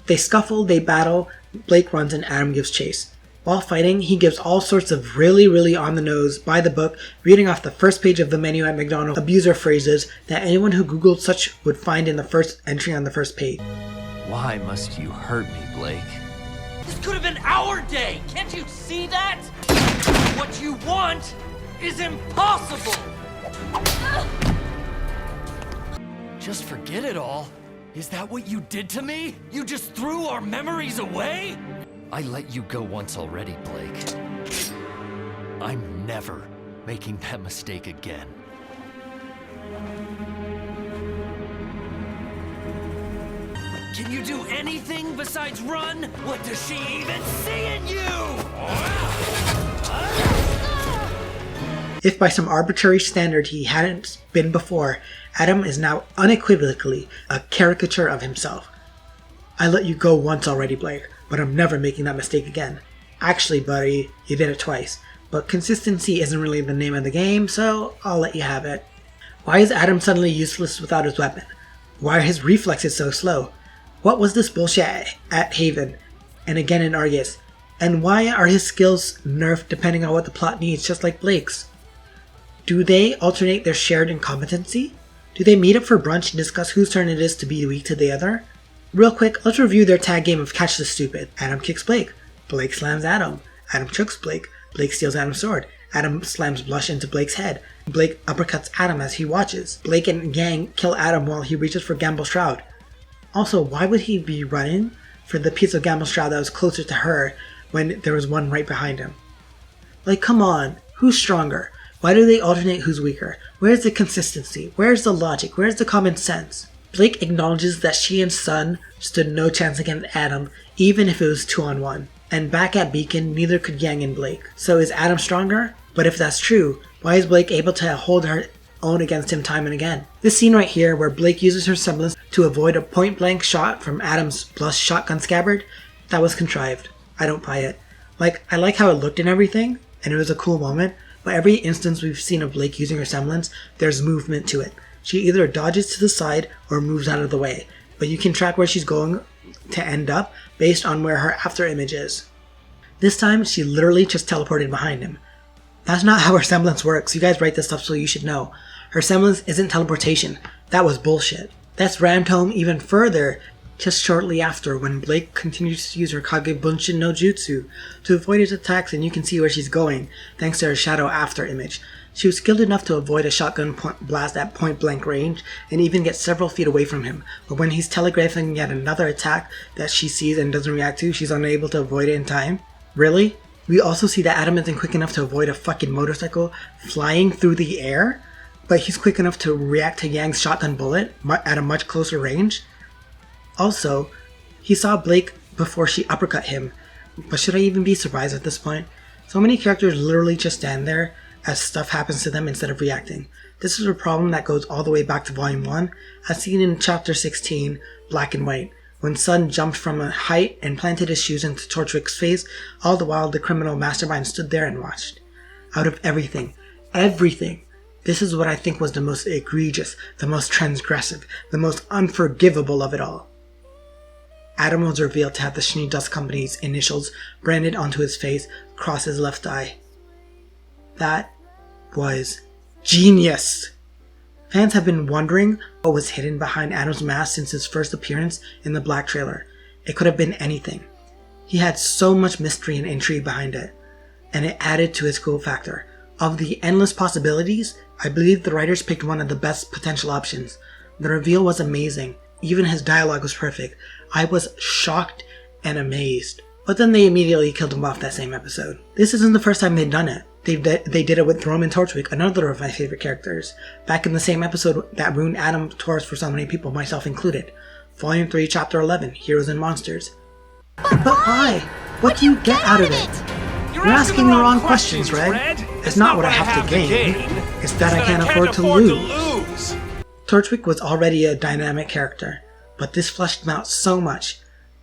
They scuffle, they battle, Blake runs and Adam gives chase. While fighting, he gives all sorts of really, really on-the-nose, by-the-book, reading off the first page of the menu at McDonald's abuser phrases that anyone who googled such would find in the first entry on the first page. Why must you hurt me, Blake? This could have been our day! Can't you see that? What you want is impossible! Just forget it all? Is that what you did to me? You just threw our memories away? I let you go once already, Blake. I'm never making that mistake again. Can you do anything besides run? What does she even see in you? If by some arbitrary standard he hadn't been before, Adam is now unequivocally a caricature of himself. I let you go once already, Blake, but I'm never making that mistake again. Actually, buddy, you did it twice, but consistency isn't really the name of the game, so I'll let you have it. Why is Adam suddenly useless without his weapon? Why are his reflexes so slow? What was this bullshit at Haven, and again in Argus? And why are his skills nerfed depending on what the plot needs, just like Blake's? Do they alternate their shared incompetency? Do they meet up for brunch and discuss whose turn it is to be weak to the other? Real quick, let's review their tag game of Catch the Stupid. Adam kicks Blake. Blake slams Adam. Adam chokes Blake. Blake steals Adam's sword. Adam slams Blush into Blake's head. Blake uppercuts Adam as he watches. Blake and Yang kill Adam while he reaches for Gamble's Shroud. Also, why would he be running for the piece of Gamble's Shroud that was closer to her when there was one right behind him? Like, come on, who's stronger? Why do they alternate who's weaker? Where's the consistency? Where's the logic? Where's the common sense? Blake acknowledges that she and Sun stood no chance against Adam, even if it was 2-on-1. And back at Beacon, neither could Yang and Blake. So is Adam stronger? But if that's true, why is Blake able to hold her own against him time and again? This scene right here, where Blake uses her semblance to avoid a point-blank shot from Adam's Blush shotgun scabbard, that was contrived. I don't buy it. Like, I like how it looked and everything, and it was a cool moment, but every instance we've seen of Blake using her semblance, there's movement to it. She either dodges to the side or moves out of the way, but you can track where she's going to end up based on where her after image is. This time, she literally just teleported behind him. That's not how her semblance works. You guys write this stuff so you should know. Her semblance isn't teleportation. That was bullshit. That's rammed home even further just shortly after when Blake continues to use her Kage Bunshin no Jutsu to avoid his attacks, and you can see where she's going thanks to her shadow after image. She was skilled enough to avoid a shotgun blast at point blank range and even get several feet away from him, but when he's telegraphing yet another attack that she sees and doesn't react to, she's unable to avoid it in time. Really? We also see that Adam isn't quick enough to avoid a fucking motorcycle flying through the air, but he's quick enough to react to Yang's shotgun bullet at a much closer range. Also, he saw Blake before she uppercut him, but should I even be surprised at this point? So many characters literally just stand there as stuff happens to them instead of reacting. This is a problem that goes all the way back to Volume 1, as seen in Chapter 16, Black and White, when Sun jumped from a height and planted his shoes into Torchwick's face, all the while the criminal mastermind stood there and watched. Out of everything, this is what I think was the most egregious, the most transgressive, the most unforgivable of it all. Adam was revealed to have the Schnee Dust Company's initials branded onto his face across his left eye. That was genius! Fans have been wondering what was hidden behind Adam's mask since his first appearance in the Black trailer. It could have been anything. He had so much mystery and intrigue behind it, and it added to his cool factor. Of the endless possibilities, I believe the writers picked one of the best potential options. The reveal was amazing. Even his dialogue was perfect. I was shocked and amazed. But then they immediately killed him off that same episode. This isn't the first time they've done it. They did it with Roman Torchwick, another of my favorite characters, back in the same episode that ruined Adam Taurus for so many people, myself included. Volume 3, Chapter 11, Heroes and Monsters. But why? What do you get out of it? You're asking the wrong questions, Red. It's not what I have to gain. It's that I can't afford to lose. Torchwick was already a dynamic character, but this fleshed him out so much.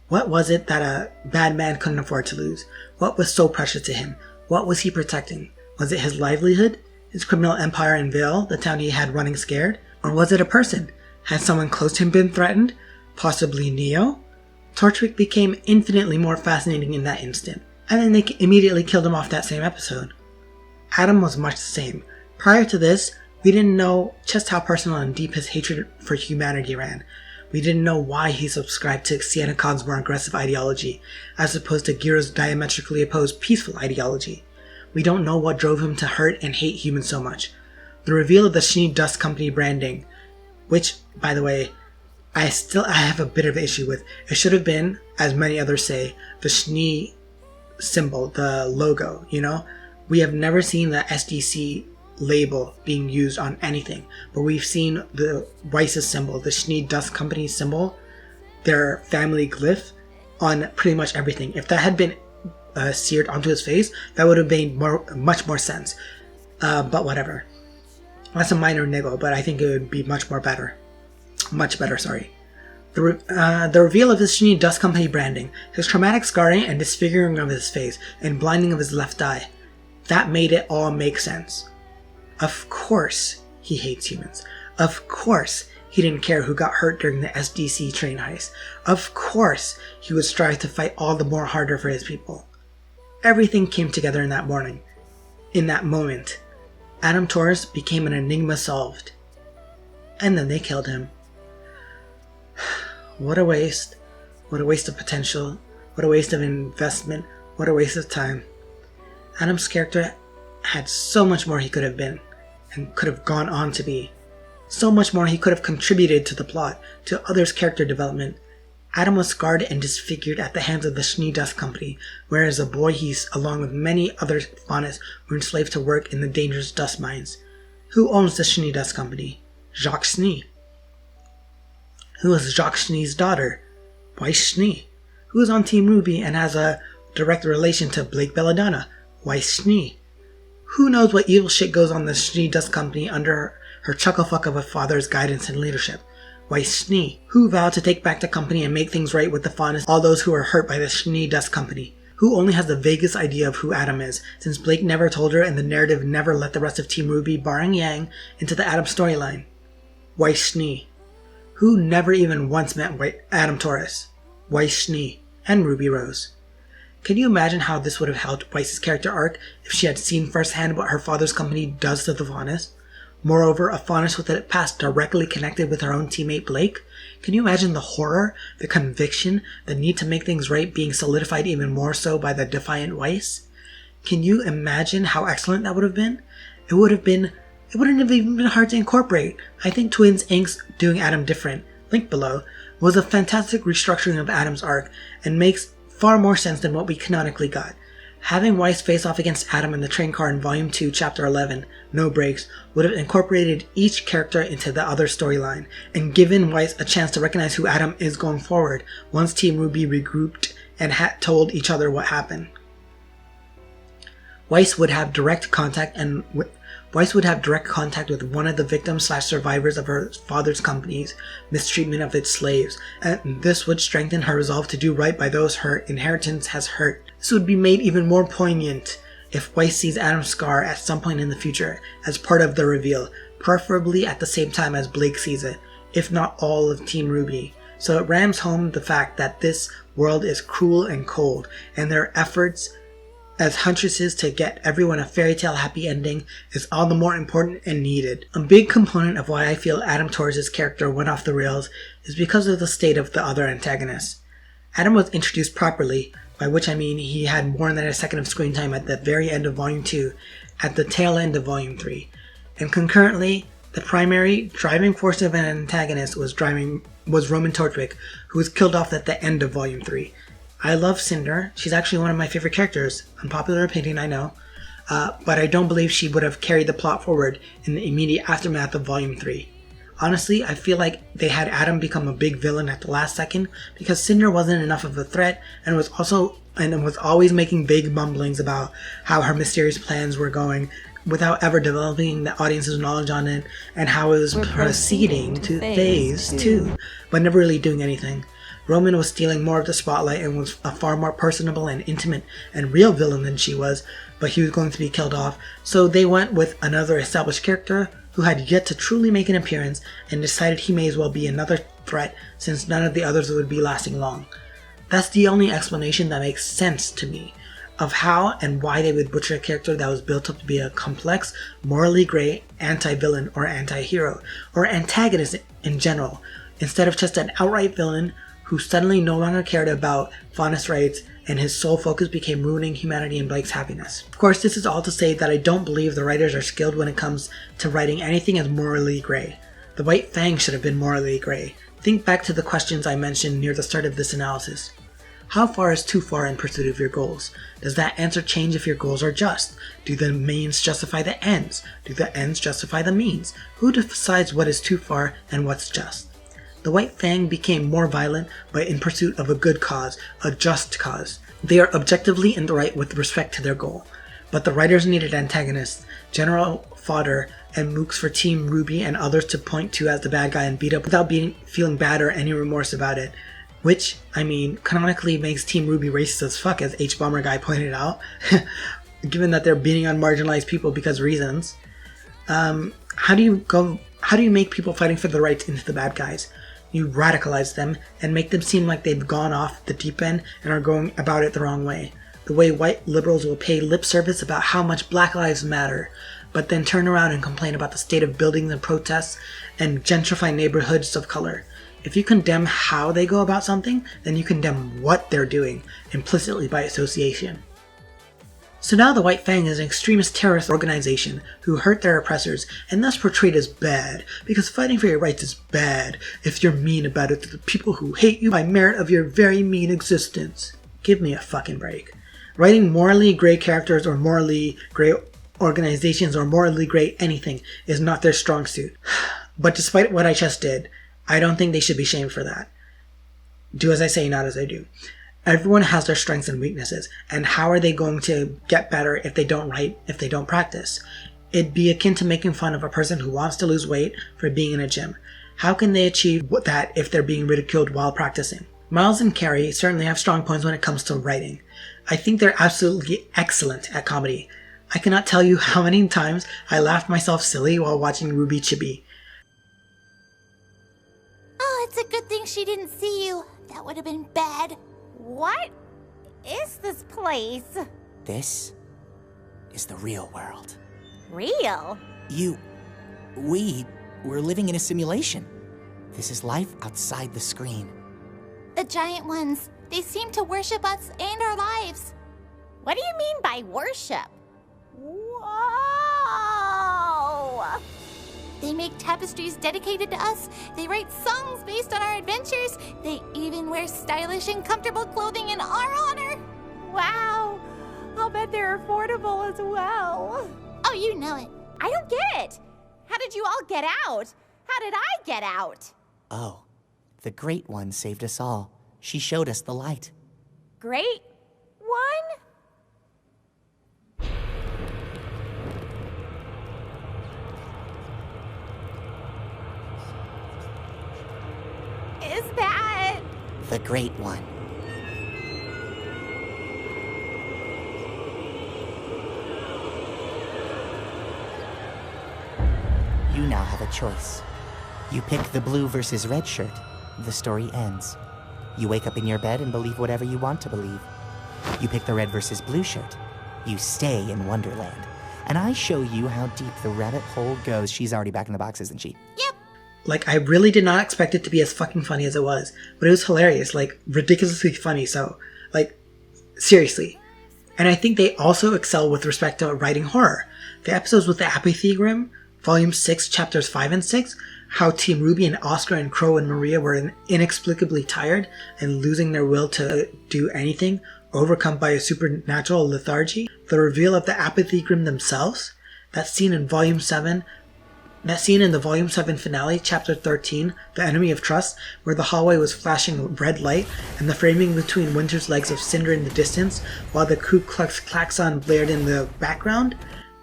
What was it that a bad man couldn't afford to lose? What was so precious to him? What was he protecting? Was it his livelihood? His criminal empire in Vale, the town he had running scared? Or was it a person? Had someone close to him been threatened? Possibly Neo? Torchwick became infinitely more fascinating in that instant, and then they immediately killed him off that same episode. Adam was much the same. Prior to this, we didn't know just how personal and deep his hatred for humanity ran. We didn't know why he subscribed to Sienna Khan's more aggressive ideology, as opposed to Gira's diametrically opposed peaceful ideology. We don't know what drove him to hurt and hate humans so much. The reveal of the Schnee Dust Company branding, which, by the way, I have a bit of an issue with. It should have been, as many others say, the Schnee symbol, the logo, We have never seen the SDC label being used on anything, but we've seen the Weiss's symbol, the Schnee Dust Company symbol, their family glyph, on pretty much everything. If that had been seared onto his face, that would have made much more sense. But whatever. That's a minor niggle, but I think it would be much better. Sorry. The reveal of his Schnee Dust Company branding, his traumatic scarring and disfiguring of his face, and blinding of his left eye, that made it all make sense. Of course he hates humans. Of course he didn't care who got hurt during the SDC train heist. Of course he would strive to fight all the more harder for his people. Everything came together in that morning. In that moment, Adam Taurus became an enigma solved. And then they killed him. What a waste. What a waste of potential. What a waste of investment. What a waste of time. Adam's character had so much more he could have been, and could have gone on to be. So much more he could have contributed to the plot, to others' character development. Adam was scarred and disfigured at the hands of the Schnee Dust Company, whereas a boy he, along with many other FAUNUS, were enslaved to work in the dangerous dust mines. Who owns the Schnee Dust Company? Jacques Schnee. Who is Jacques Schnee's daughter? Weiss Schnee. Who is on Team Ruby and has a direct relation to Blake Belladonna? Weiss Schnee. Who knows what evil shit goes on the Schnee Dust Company under her chucklefuck of a father's guidance and leadership? Weiss Schnee. Who vowed to take back the company and make things right with the FAUNUS, all those who were hurt by the Schnee Dust Company? Who only has the vaguest idea of who Adam is, since Blake never told her and the narrative never let the rest of Team Ruby, barring Yang, into the Adam storyline? Weiss Schnee. Who never even once met Adam Taurus? Weiss Schnee. And Ruby Rose. Can you imagine how this would have helped Weiss's character arc if she had seen firsthand what her father's company does to the FAUNUS? Moreover, a FAUNUS with a past directly connected with her own teammate Blake? Can you imagine the horror, the conviction, the need to make things right being solidified even more so by the defiant Weiss? Can you imagine how excellent that would have been? It wouldn't have even been hard to incorporate. I think Twiins Ink's Doing Adam Different, link below, was a fantastic restructuring of Adam's arc and makes far more sense than what we canonically got. Having Weiss face off against Adam in the train car in Volume 2, Chapter 11, No Breaks, would have incorporated each character into the other storyline, and given Weiss a chance to recognize who Adam is going forward once Team Ruby regrouped and had told each other what happened. Weiss would have direct contact with one of the victims/survivors of her father's company's mistreatment of its slaves, and this would strengthen her resolve to do right by those her inheritance has hurt. This would be made even more poignant if Weiss sees Adam's scar at some point in the future as part of the reveal, preferably at the same time as Blake sees it, if not all of Team Ruby. So it rams home the fact that this world is cruel and cold, and their efforts as huntresses to get everyone a fairy tale happy ending is all the more important and needed. A big component of why I feel Adam Taurus' character went off the rails is because of the state of the other antagonists. Adam was introduced properly, by which I mean he had more than a second of screen time at the very end of Volume 2, at the tail end of Volume 3, and concurrently, the primary driving force of an antagonist was Roman Tortwick, who was killed off at the end of Volume 3. I love Cinder. She's actually one of my favorite characters. Unpopular opinion, I know. But I don't believe she would have carried the plot forward in the immediate aftermath of Volume 3. Honestly, I feel like they had Adam become a big villain at the last second because Cinder wasn't enough of a threat and was always making vague mumblings about how her mysterious plans were going without ever developing the audience's knowledge on it and how it was proceeding to phase 2, but never really doing anything. Roman was stealing more of the spotlight and was a far more personable and intimate and real villain than she was, but he was going to be killed off, so they went with another established character who had yet to truly make an appearance and decided he may as well be another threat since none of the others would be lasting long. That's the only explanation that makes sense to me of how and why they would butcher a character that was built up to be a complex, morally gray anti-villain or anti-hero, or antagonist in general, instead of just an outright villain who suddenly no longer cared about FAUNUS rights and his sole focus became ruining humanity and Blake's happiness. Of course, this is all to say that I don't believe the writers are skilled when it comes to writing anything as morally gray. The White Fang should have been morally gray. Think back to the questions I mentioned near the start of this analysis. How far is too far in pursuit of your goals? Does that answer change if your goals are just? Do the means justify the ends? Do the ends justify the means? Who decides what is too far and what's just? The White Fang became more violent, but in pursuit of a good cause, a just cause. They are objectively in the right with respect to their goal. But the writers needed antagonists, general fodder, and mooks for Team Ruby and others to point to as the bad guy and beat up without feeling bad or any remorse about it. Which, I mean, canonically makes Team Ruby racist as fuck, as H-Bomber Guy pointed out, given that they're beating on marginalized people because reasons. How do you make people fighting for the rights into the bad guys? You radicalize them and make them seem like they've gone off the deep end and are going about it the wrong way. The way white liberals will pay lip service about how much Black Lives Matter, but then turn around and complain about the state of buildings and protests and gentrify neighborhoods of color. If you condemn how they go about something, then you condemn what they're doing, implicitly by association. So now the White Fang is an extremist terrorist organization who hurt their oppressors and thus portrayed as bad, because fighting for your rights is bad if you're mean about it to the people who hate you by merit of your very mean existence. Give me a fucking break. Writing morally gray characters or morally gray organizations or morally gray anything is not their strong suit. But despite what I just did, I don't think they should be shamed for that. Do as I say, not as I do. Everyone has their strengths and weaknesses, and how are they going to get better if they don't write, if they don't practice? It'd be akin to making fun of a person who wants to lose weight for being in a gym. How can they achieve that if they're being ridiculed while practicing? Miles and Carrie certainly have strong points when it comes to writing. I think they're absolutely excellent at comedy. I cannot tell you how many times I laughed myself silly while watching Ruby Chibi. Oh, it's a good thing she didn't see you. That would have been bad. What is this place? This is the real world. Real? We're living in a simulation. This is life outside the screen. The giant ones, they seem to worship us and our lives. What do you mean by worship? Whoa! They make tapestries dedicated to us. They write songs based on our adventures. They even wear stylish and comfortable clothing in our honor. Wow! I'll bet they're affordable as well. Oh, you know it. I don't get it. How did you all get out? How did I get out? Oh, the Great One saved us all. She showed us the light. Great One? Is that... The Great One. You now have a choice. You pick the blue versus red shirt. The story ends. You wake up in your bed and believe whatever you want to believe. You pick the red versus blue shirt. You stay in Wonderland. And I show you how deep the rabbit hole goes. She's already back in the box, isn't she? Yep. Like, I really did not expect it to be as fucking funny as it was. But it was hilarious, like, ridiculously funny, so, like, seriously. And I think they also excel with respect to writing horror. The episodes with the Apathy Grim, Volume 6, Chapters 5 and 6, how Team Ruby and Oscar and Crow and Maria were inexplicably tired and losing their will to do anything, overcome by a supernatural lethargy. The reveal of the Apathy Grim themselves. That scene in the Volume 7 finale, Chapter 13, The Enemy of Trust, where the hallway was flashing red light, and the framing between Winter's legs of Cinder in the distance, while the Ku Klux Klaxon blared in the background.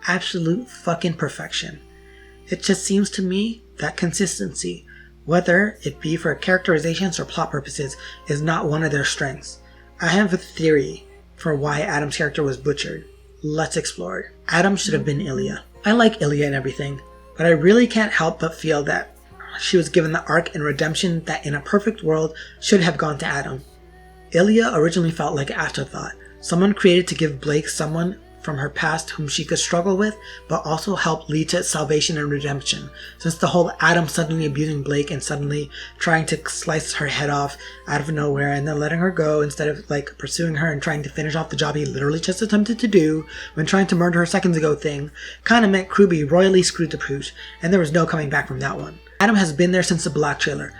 Absolute fucking perfection. It just seems to me that consistency, whether it be for characterizations or plot purposes, is not one of their strengths. I have a theory for why Adam's character was butchered. Let's explore it. Adam should have been Ilya. I like Ilya and everything, but I really can't help but feel that she was given the arc and redemption that in a perfect world should have gone to Adam. Ilya originally felt like an afterthought, someone created to give Blake someone from her past whom she could struggle with, but also help lead to salvation and redemption, since the whole Adam suddenly abusing Blake and suddenly trying to slice her head off out of nowhere and then letting her go instead of like pursuing her and trying to finish off the job he literally just attempted to do when trying to murder her seconds ago thing, kinda meant Ruby royally screwed the pooch, and there was no coming back from that one. Adam has been there since the Black trailer,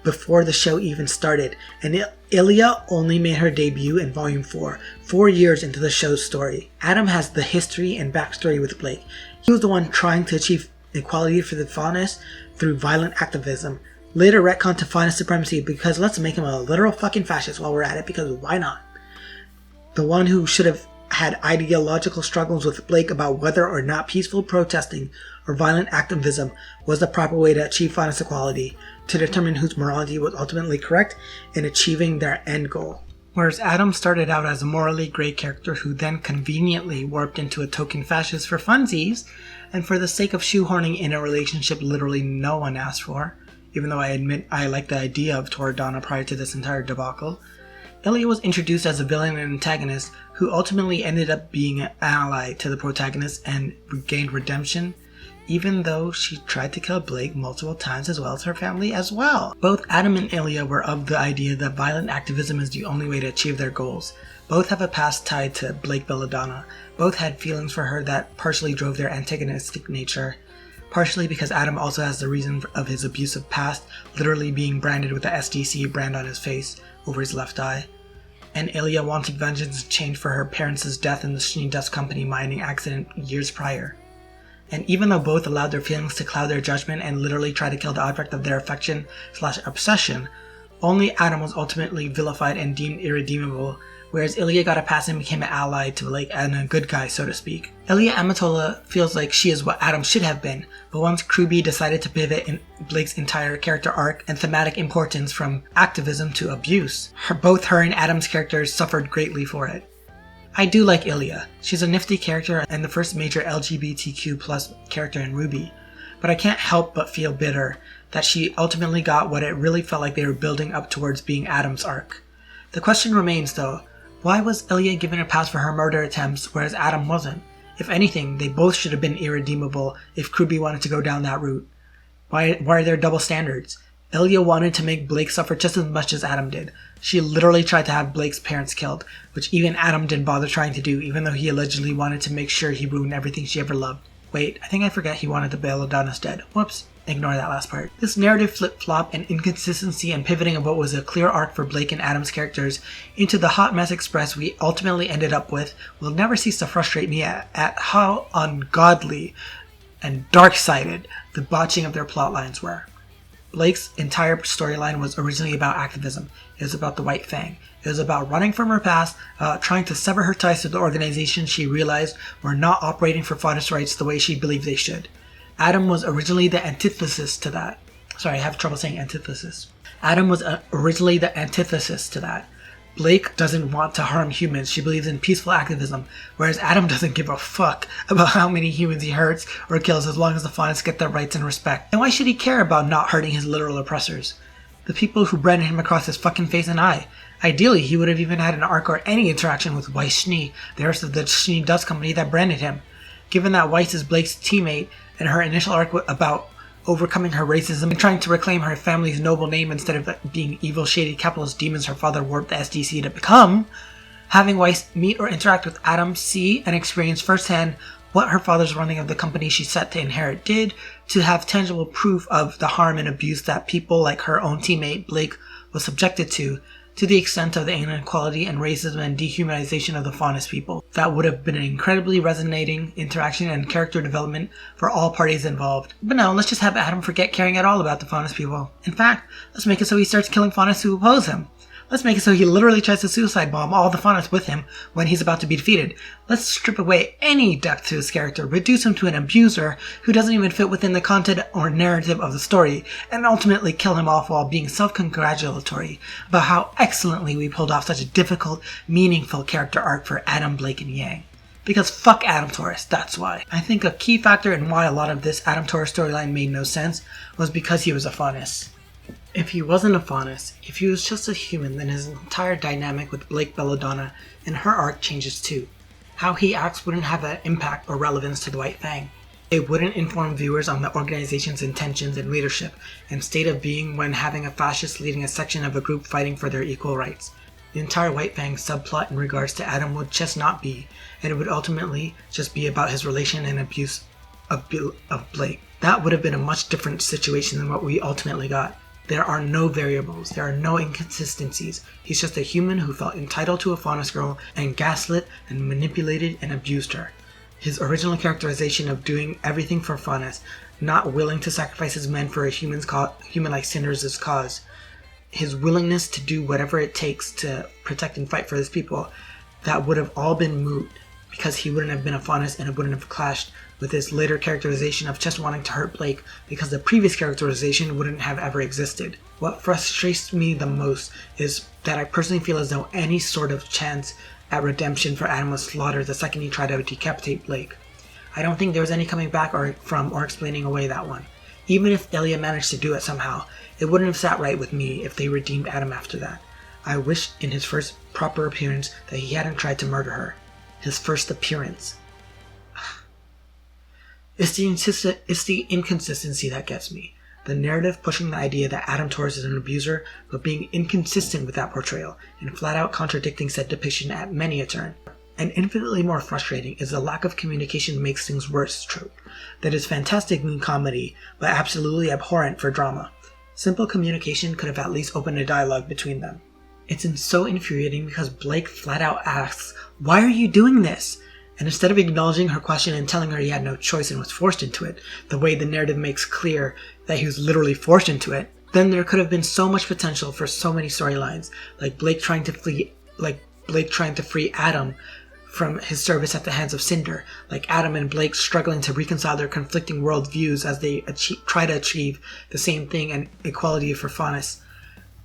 before the show even started, and Ilya only made her debut in Volume 4, 4 years into the show's story. Adam has the history and backstory with Blake. He was the one trying to achieve equality for the FAUNUS through violent activism. Later retconned to FAUNUS supremacy because let's make him a literal fucking fascist while we're at it, because why not? The one who should have had ideological struggles with Blake about whether or not peaceful protesting or violent activism was the proper way to achieve FAUNUS equality, to determine whose morality was ultimately correct in achieving their end goal. Whereas Adam started out as a morally grey character who then conveniently warped into a token fascist for funsies, and for the sake of shoehorning in a relationship literally no one asked for, even though I admit I liked the idea of Belladonna prior to this entire debacle, Ilya was introduced as a villain and antagonist who ultimately ended up being an ally to the protagonist and gained redemption, even though she tried to kill Blake multiple times as well as her family as well. Both Adam and Ilya were of the idea that violent activism is the only way to achieve their goals. Both have a past tied to Blake Belladonna. Both had feelings for her that partially drove their antagonistic nature, partially because Adam also has the reason of his abusive past, literally being branded with the SDC brand on his face over his left eye. And Ilya wanted vengeance in change for her parents' death in the Schnee Dust Company mining accident years prior. And even though both allowed their feelings to cloud their judgment and literally try to kill the object of their affection/obsession, only Adam was ultimately vilified and deemed irredeemable, whereas Ilya got a pass and became an ally to Blake and a good guy, so to speak. Ilya Amatola feels like she is what Adam should have been, but once Kruby decided to pivot in Blake's entire character arc and thematic importance from activism to abuse, both her and Adam's characters suffered greatly for it. I do like Ilya. She's a nifty character and the first major LGBTQ+ character in RWBY, but I can't help but feel bitter that she ultimately got what it really felt like they were building up towards being Adam's arc. The question remains though, why was Ilya given a pass for her murder attempts whereas Adam wasn't? If anything, they both should have been irredeemable if Kruby wanted to go down that route. Why are there double standards? Ilya wanted to make Blake suffer just as much as Adam did. She literally tried to have Blake's parents killed, which even Adam didn't bother trying to do, even though he allegedly wanted to make sure he ruined everything she ever loved. Wait, I think I forgot he wanted the Belladonna's dead. Whoops. Ignore that last part. This narrative flip-flop and inconsistency and pivoting of what was a clear arc for Blake and Adam's characters into the hot mess express we ultimately ended up with will never cease to frustrate me at how ungodly and dark-sided the botching of their plot lines were. Blake's entire storyline was originally about activism. It was about the White Fang. It was about running from her past, trying to sever her ties to the organization she realized were not operating for FAUNUS rights the way she believed they should. Adam was originally the antithesis to that. Sorry, I have trouble saying antithesis. Adam was originally the antithesis to that. Blake doesn't want to harm humans. She believes in peaceful activism, whereas Adam doesn't give a fuck about how many humans he hurts or kills as long as the FAUNUS get their rights and respect. And why should he care about not hurting his literal oppressors? The people who branded him across his fucking face and eye. Ideally, he would have even had an arc or any interaction with Weiss Schnee, the rest of the Schnee Dust Company that branded him. Given that Weiss is Blake's teammate, and her initial arc about overcoming her racism and trying to reclaim her family's noble name instead of being evil, shady capitalist demons her father warped the SDC to become, having Weiss meet or interact with Adam, see and experience firsthand what her father's running of the company she set to inherit did, to have tangible proof of the harm and abuse that people like her own teammate Blake was subjected to the extent of the inequality and racism and dehumanization of the FAUNUS people. That would have been an incredibly resonating interaction and character development for all parties involved. But no, let's just have Adam forget caring at all about the FAUNUS people. In fact, let's make it so he starts killing FAUNUS who oppose him. Let's make it so he literally tries to suicide bomb all the FAUNUS with him when he's about to be defeated. Let's strip away any depth to his character, reduce him to an abuser who doesn't even fit within the content or narrative of the story, and ultimately kill him off while being self-congratulatory about how excellently we pulled off such a difficult, meaningful character arc for Adam, Blake, and Yang. Because fuck Adam Taurus, that's why. I think a key factor in why a lot of this Adam Taurus storyline made no sense was because he was a FAUNUS. If he wasn't a FAUNUS, if he was just a human, then his entire dynamic with Blake Belladonna and her arc changes too. How he acts wouldn't have an impact or relevance to the White Fang. It wouldn't inform viewers on the organization's intentions and leadership and state of being when having a fascist leading a section of a group fighting for their equal rights. The entire White Fang subplot in regards to Adam would just not be, and it would ultimately just be about his relation and abuse of Blake. That would have been a much different situation than what we ultimately got. There are no variables, there are no inconsistencies. He's just a human who felt entitled to a FAUNUS girl and gaslit and manipulated and abused her. His original characterization of doing everything for FAUNUS, not willing to sacrifice his men for a human like Cinder's cause, his willingness to do whatever it takes to protect and fight for his people, that would have all been moot because he wouldn't have been a FAUNUS and it wouldn't have clashed with his later characterization of just wanting to hurt Blake because the previous characterization wouldn't have ever existed. What frustrates me the most is that I personally feel as though any sort of chance at redemption for Adam was slaughtered the second he tried to decapitate Blake. I don't think there was any coming back or explaining away that one. Even if Ilya managed to do it somehow, it wouldn't have sat right with me if they redeemed Adam after that. I wish in his first proper appearance that he hadn't tried to murder her. His first appearance. It's the inconsistency that gets me. The narrative pushing the idea that Adam Taurus is an abuser, but being inconsistent with that portrayal, and flat out contradicting said depiction at many a turn. And infinitely more frustrating is the lack of communication makes things worse trope. That is fantastic in comedy, but absolutely abhorrent for drama. Simple communication could have at least opened a dialogue between them. It's so infuriating because Blake flat out asks, "Why are you doing this?" And instead of acknowledging her question and telling her he had no choice and was forced into it, the way the narrative makes clear that he was literally forced into it, then there could have been so much potential for so many storylines, like Blake trying to free Adam from his service at the hands of Cinder, like Adam and Blake struggling to reconcile their conflicting worldviews as they try to achieve the same thing and equality for FAUNUS.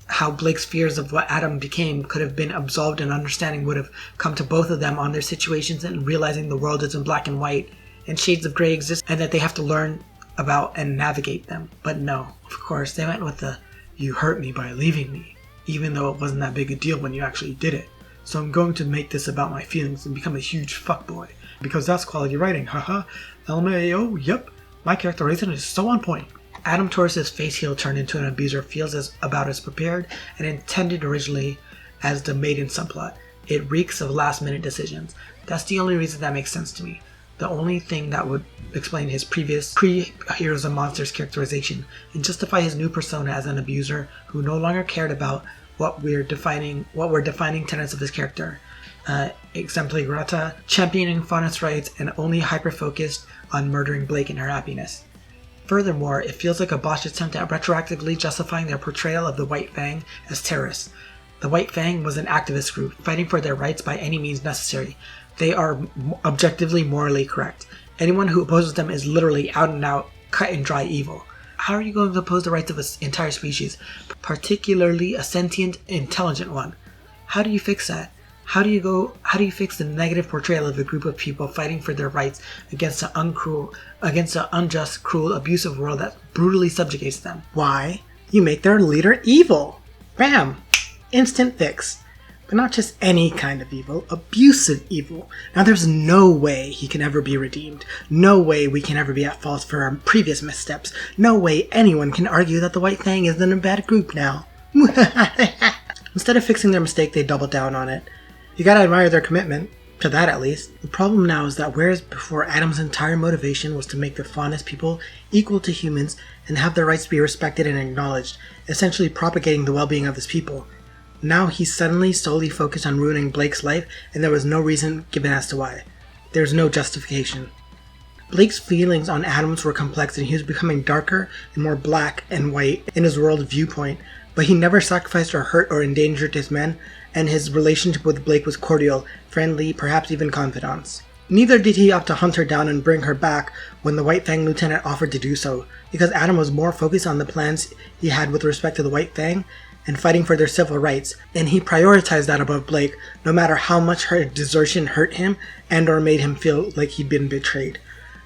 How Blake's fears of what Adam became could have been absolved and understanding would have come to both of them on their situations and realizing the world isn't black and white and shades of gray exist and that they have to learn about and navigate them. But no, of course, they went with the "you hurt me by leaving me," even though it wasn't that big a deal when you actually did it. So I'm going to make this about my feelings and become a huge fuckboy. Because that's quality writing, haha. LMAO, yep. My characterization is so on point. Adam Taurus' face heel turned into an abuser feels about as prepared and intended originally as the maiden subplot. It reeks of last-minute decisions. That's the only reason that makes sense to me. The only thing that would explain his previous pre-Heroes and Monsters characterization and justify his new persona as an abuser who no longer cared about what were defining tenets of his character. Exempli grata, championing FAUNUS rights, and only hyper-focused on murdering Blake and her happiness. Furthermore, it feels like a botched attempt at retroactively justifying their portrayal of the White Fang as terrorists. The White Fang was an activist group, fighting for their rights by any means necessary. They are objectively morally correct. Anyone who opposes them is literally out and out, cut and dry evil. How are you going to oppose the rights of an entire species, particularly a sentient, intelligent one? How do you fix that? How do you fix the negative portrayal of a group of people fighting for their rights against an unjust, cruel, abusive world that brutally subjugates them? Why? You make their leader evil. Bam! Instant fix. But not just any kind of evil, abusive evil. Now there's no way he can ever be redeemed. No way we can ever be at fault for our previous missteps. No way anyone can argue that the White Fang isn't a bad group now. Instead of fixing their mistake, they double down on it. You gotta admire their commitment, to that at least. The problem now is that whereas before Adam's entire motivation was to make the FAUNUS people equal to humans and have their rights be respected and acknowledged, essentially propagating the well-being of his people, now he's suddenly solely focused on ruining Blake's life and there was no reason given as to why. There's no justification. Blake's feelings on Adams were complex and he was becoming darker and more black and white in his world viewpoint, but he never sacrificed or hurt or endangered his men, and his relationship with Blake was cordial, friendly, perhaps even confidants. Neither did he opt to hunt her down and bring her back when the White Fang lieutenant offered to do so, because Adam was more focused on the plans he had with respect to the White Fang and fighting for their civil rights, and he prioritized that above Blake, no matter how much her desertion hurt him and or made him feel like he'd been betrayed.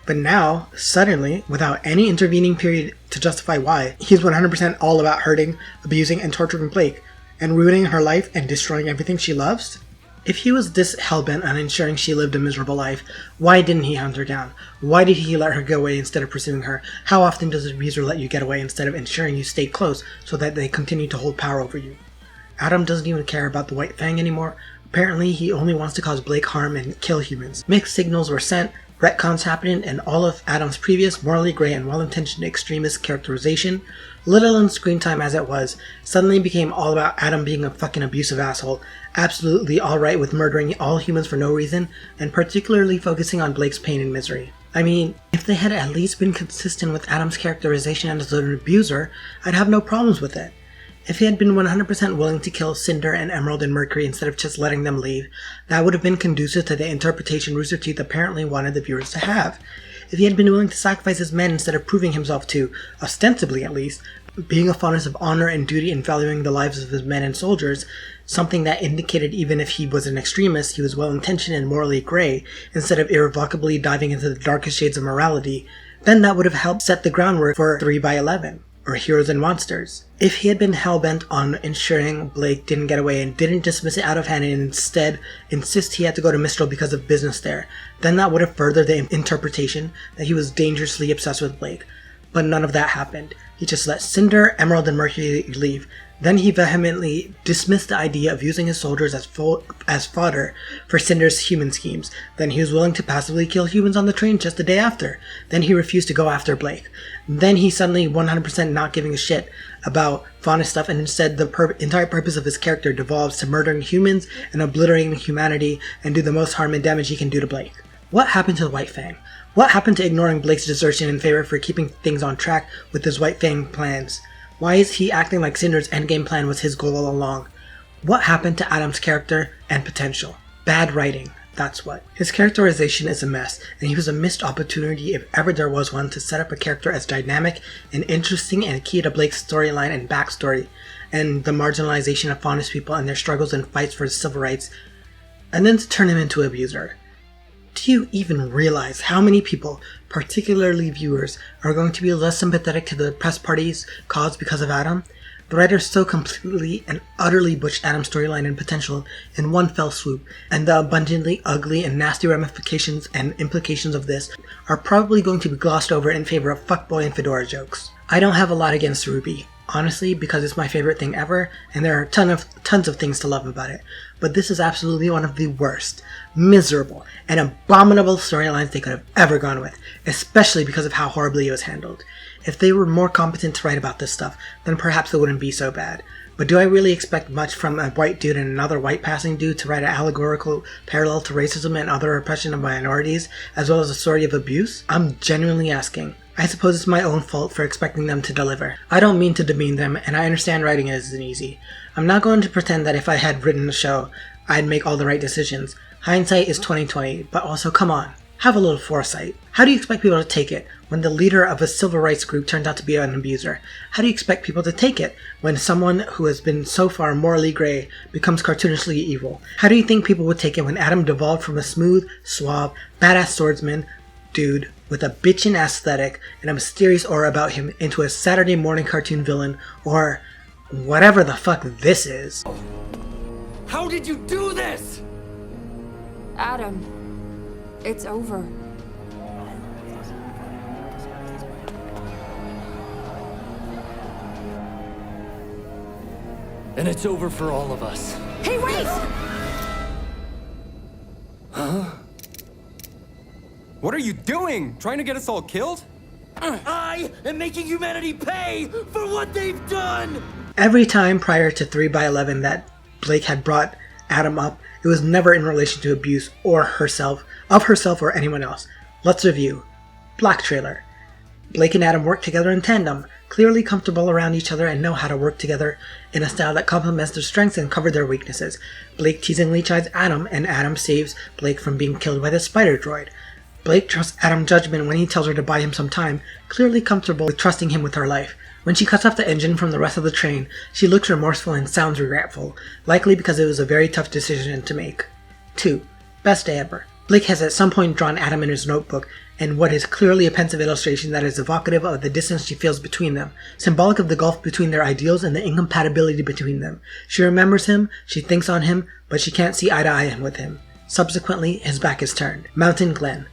But now, suddenly, without any intervening period to justify why, he's 100% all about hurting, abusing, and torturing Blake, and ruining her life and destroying everything she loves? If he was this hellbent on ensuring she lived a miserable life, why didn't he hunt her down? Why did he let her go away instead of pursuing her? How often does a abuser let you get away instead of ensuring you stay close so that they continue to hold power over you? Adam doesn't even care about the White Fang anymore. Apparently, he only wants to cause Blake harm and kill humans. Mixed signals were sent, retcons happening, and all of Adam's previous morally gray and well-intentioned extremist characterization, little on screen time as it was, suddenly became all about Adam being a fucking abusive asshole, absolutely alright with murdering all humans for no reason, and particularly focusing on Blake's pain and misery. I mean, if they had at least been consistent with Adam's characterization as an abuser, I'd have no problems with it. If he had been 100% willing to kill Cinder and Emerald and Mercury instead of just letting them leave, that would have been conducive to the interpretation Rooster Teeth apparently wanted the viewers to have. If he had been willing to sacrifice his men instead of proving himself to, ostensibly at least, being a faunus of honor and duty and valuing the lives of his men and soldiers, something that indicated even if he was an extremist, he was well-intentioned and morally gray, instead of irrevocably diving into the darkest shades of morality, then that would have helped set the groundwork for 3x11. Or Heroes and Monsters. If he had been hell-bent on ensuring Blake didn't get away and didn't dismiss it out of hand and instead insist he had to go to Mistral because of business there, then that would have furthered the interpretation that he was dangerously obsessed with Blake. But none of that happened. He just let Cinder, Emerald, and Mercury leave. Then he vehemently dismissed the idea of using his soldiers as fodder for Cinder's human schemes. Then he was willing to passively kill humans on the train just the day after. Then he refused to go after Blake. Then he suddenly 100% not giving a shit about faunus stuff, and instead the entire purpose of his character devolves to murdering humans and obliterating humanity and do the most harm and damage he can do to Blake. What happened to the White Fang? What happened to ignoring Blake's desertion in favor for keeping things on track with his White Fang plans? Why is he acting like Cinder's endgame plan was his goal all along? What happened to Adam's character and potential? Bad writing, that's what. His characterization is a mess, and he was a missed opportunity if ever there was one to set up a character as dynamic and interesting and key to Blake's storyline and backstory, and the marginalization of faunus people and their struggles and fights for civil rights, and then to turn him into an abuser. Do you even realize how many people, particularly viewers, are going to be less sympathetic to the press party's cause because of Adam? The writers so completely and utterly butched Adam's storyline and potential in one fell swoop, and the abundantly ugly and nasty ramifications and implications of this are probably going to be glossed over in favor of fuckboy and fedora jokes. I don't have a lot against RWBY, honestly, because it's my favorite thing ever, and there are tons of things to love about it. But this is absolutely one of the worst, miserable, and abominable storylines they could have ever gone with, especially because of how horribly it was handled. If they were more competent to write about this stuff, then perhaps it wouldn't be so bad. But do I really expect much from a white dude and another white passing dude to write an allegorical parallel to racism and other oppression of minorities, as well as a story of abuse? I'm genuinely asking. I suppose it's my own fault for expecting them to deliver. I don't mean to demean them, and I understand writing isn't easy. I'm not going to pretend that if I had written the show, I'd make all the right decisions. Hindsight is 20/20, but also come on, have a little foresight. How do you expect people to take it when the leader of a civil rights group turned out to be an abuser? How do you expect people to take it when someone who has been so far morally gray becomes cartoonishly evil? How do you think people would take it when Adam devolved from a smooth, suave, badass swordsman dude with a bitchin' aesthetic and a mysterious aura about him into a Saturday morning cartoon villain, or whatever the fuck this is? How did you do this? Adam, it's over. And it's over for all of us. Hey, wait! Huh? What are you doing? Trying to get us all killed? I am making humanity pay for what they've done! Every time prior to 3x11 that Blake had brought Adam up, it was never in relation to abuse or herself or anyone else. Let's review. Black trailer. Blake and Adam work together in tandem, clearly comfortable around each other and know how to work together in a style that complements their strengths and cover their weaknesses. Blake teasingly chides Adam, and Adam saves Blake from being killed by the spider droid. Blake trusts Adam's judgment when he tells her to buy him some time, clearly comfortable with trusting him with her life. When she cuts off the engine from the rest of the train, she looks remorseful and sounds regretful, likely because it was a very tough decision to make. 2. Best day ever. Blake has at some point drawn Adam in his notebook, and what is clearly a pensive illustration that is evocative of the distance she feels between them, symbolic of the gulf between their ideals and the incompatibility between them. She remembers him, she thinks on him, but she can't see eye to eye with him. Subsequently, his back is turned. Mountain Glen.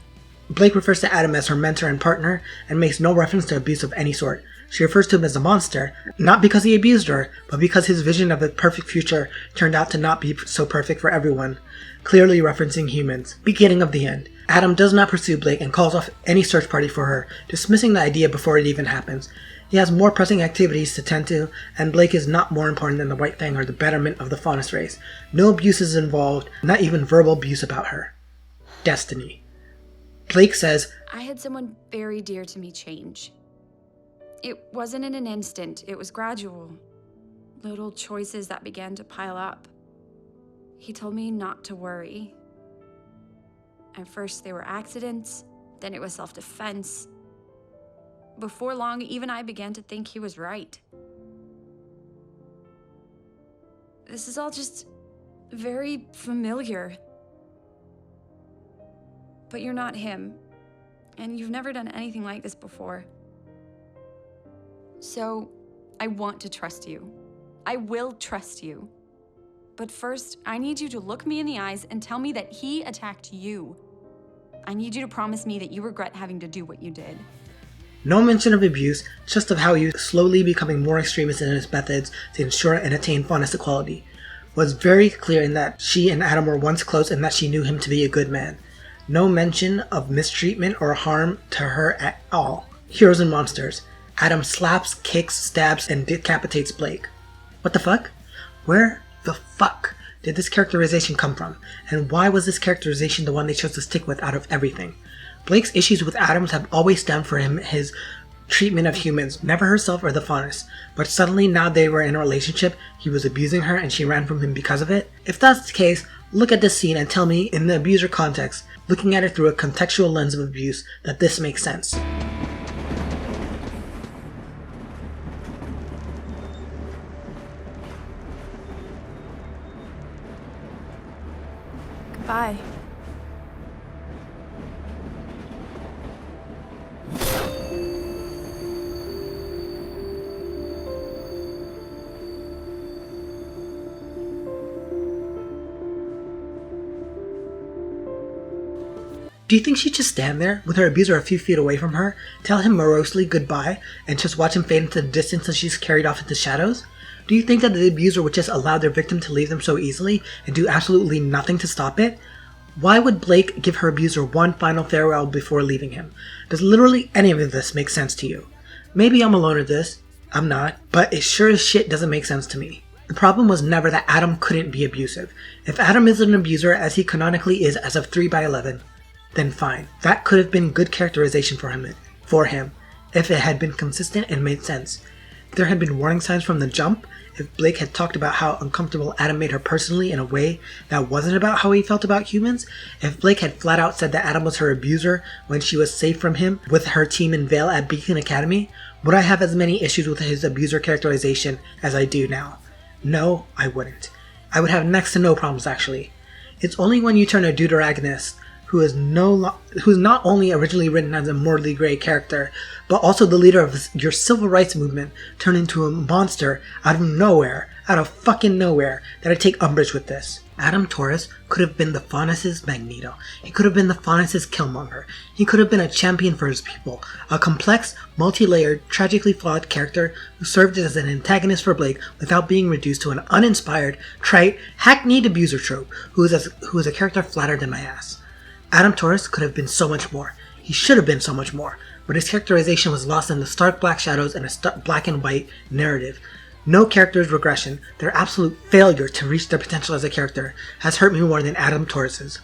Blake refers to Adam as her mentor and partner, and makes no reference to abuse of any sort. She refers to him as a monster, not because he abused her, but because his vision of a perfect future turned out to not be so perfect for everyone, clearly referencing humans. Beginning of the end. Adam does not pursue Blake and calls off any search party for her, dismissing the idea before it even happens. He has more pressing activities to tend to, and Blake is not more important than the White Fang or the betterment of the Faunus race. No abuse is involved, not even verbal abuse about her. Destiny. Blake says, I had someone very dear to me change. It wasn't in an instant, it was gradual. Little choices that began to pile up. He told me not to worry. At first they were accidents, then it was self-defense. Before long, even I began to think he was right. This is all just very familiar. But you're not him, and you've never done anything like this before. So, I want to trust you. I will trust you. But first, I need you to look me in the eyes and tell me that he attacked you. I need you to promise me that you regret having to do what you did. No mention of abuse, just of how he was slowly becoming more extremist in his methods to ensure and attain Faunus equality. Was very clear in that she and Adam were once close and that she knew him to be a good man. No mention of mistreatment or harm to her at all. Heroes and monsters. Adam slaps, kicks, stabs, and decapitates Blake. What the fuck? Where the fuck did this characterization come from? And why was this characterization the one they chose to stick with out of everything? Blake's issues with Adams have always stemmed from him his treatment of humans, never herself or the Faunus. But suddenly now they were in a relationship, he was abusing her and she ran from him because of it? If that's the case, look at this scene and tell me, in the abuser context, looking at it through a contextual lens of abuse, that this makes sense. Goodbye. Do you think she'd just stand there, with her abuser a few feet away from her, tell him morosely goodbye, and just watch him fade into the distance as she's carried off into shadows? Do you think that the abuser would just allow their victim to leave them so easily, and do absolutely nothing to stop it? Why would Blake give her abuser one final farewell before leaving him? Does literally any of this make sense to you? Maybe I'm alone with this, I'm not, but it sure as shit doesn't make sense to me. The problem was never that Adam couldn't be abusive. If Adam is an abuser, as he canonically is as of 3/11, then fine. That could have been good characterization for him, if it had been consistent and made sense. If there had been warning signs from the jump, if Blake had talked about how uncomfortable Adam made her personally in a way that wasn't about how he felt about humans, if Blake had flat out said that Adam was her abuser when she was safe from him with her team in Vale at Beacon Academy, would I have as many issues with his abuser characterization as I do now? No, I wouldn't. I would have next to no problems actually. It's only when you turn a deuteragonist who's not only originally written as a morally gray character, but also the leader of your civil rights movement, turn into a monster out of fucking nowhere, that I take umbrage with this. Adam Taurus could have been the Faunus' Magneto. He could have been the Faunus' Killmonger. He could have been a champion for his people, a complex, multi-layered, tragically flawed character who served as an antagonist for Blake without being reduced to an uninspired, trite, hackneyed abuser trope who is a character flatter than my ass. Adam Taurus could have been so much more. He should have been so much more, but his characterization was lost in the stark black shadows and a stark black and white narrative. No character's regression, their absolute failure to reach their potential as a character, has hurt me more than Adam Taurus's.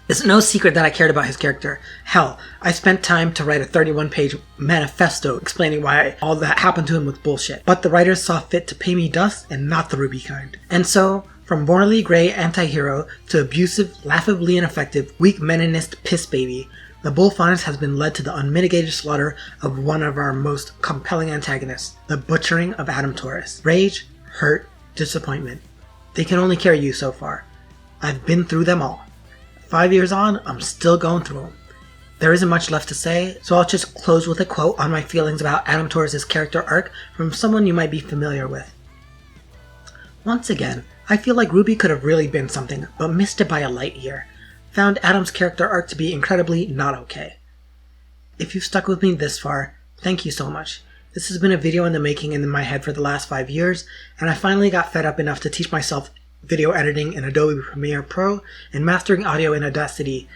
It's no secret that I cared about his character. Hell, I spent time to write a 31-page manifesto explaining why all that happened to him was bullshit. But the writers saw fit to pay me dust and not the ruby kind. And so, from morally gray anti-hero to abusive, laughably ineffective, weak meninist piss baby, the Bull Faunus has been led to the unmitigated slaughter of one of our most compelling antagonists, the butchering of Adam Taurus. Rage, hurt, disappointment. They can only carry you so far. I've been through them all. 5 years on, I'm still going through them. There isn't much left to say, so I'll just close with a quote on my feelings about Adam Taurus' character arc from someone you might be familiar with. Once again, I feel like Ruby could have really been something, but missed it by a light year. Found Adam's character arc to be incredibly not okay. If you've stuck with me this far, thank you so much. This has been a video in the making in my head for the last 5 years, and I finally got fed up enough to teach myself video editing in Adobe Premiere Pro and mastering audio in Audacity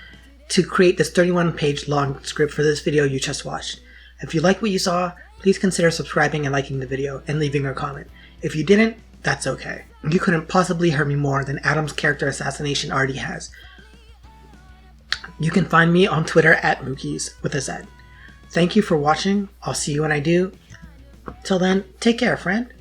to create this 31-page long script for this video you just watched. If you like what you saw, please consider subscribing and liking the video and leaving a comment. If you didn't, that's okay. You couldn't possibly hurt me more than Adam's character assassination already has. You can find me on Twitter at Mookies with a Z. Thank you for watching. I'll see you when I do. Till then, take care, friend.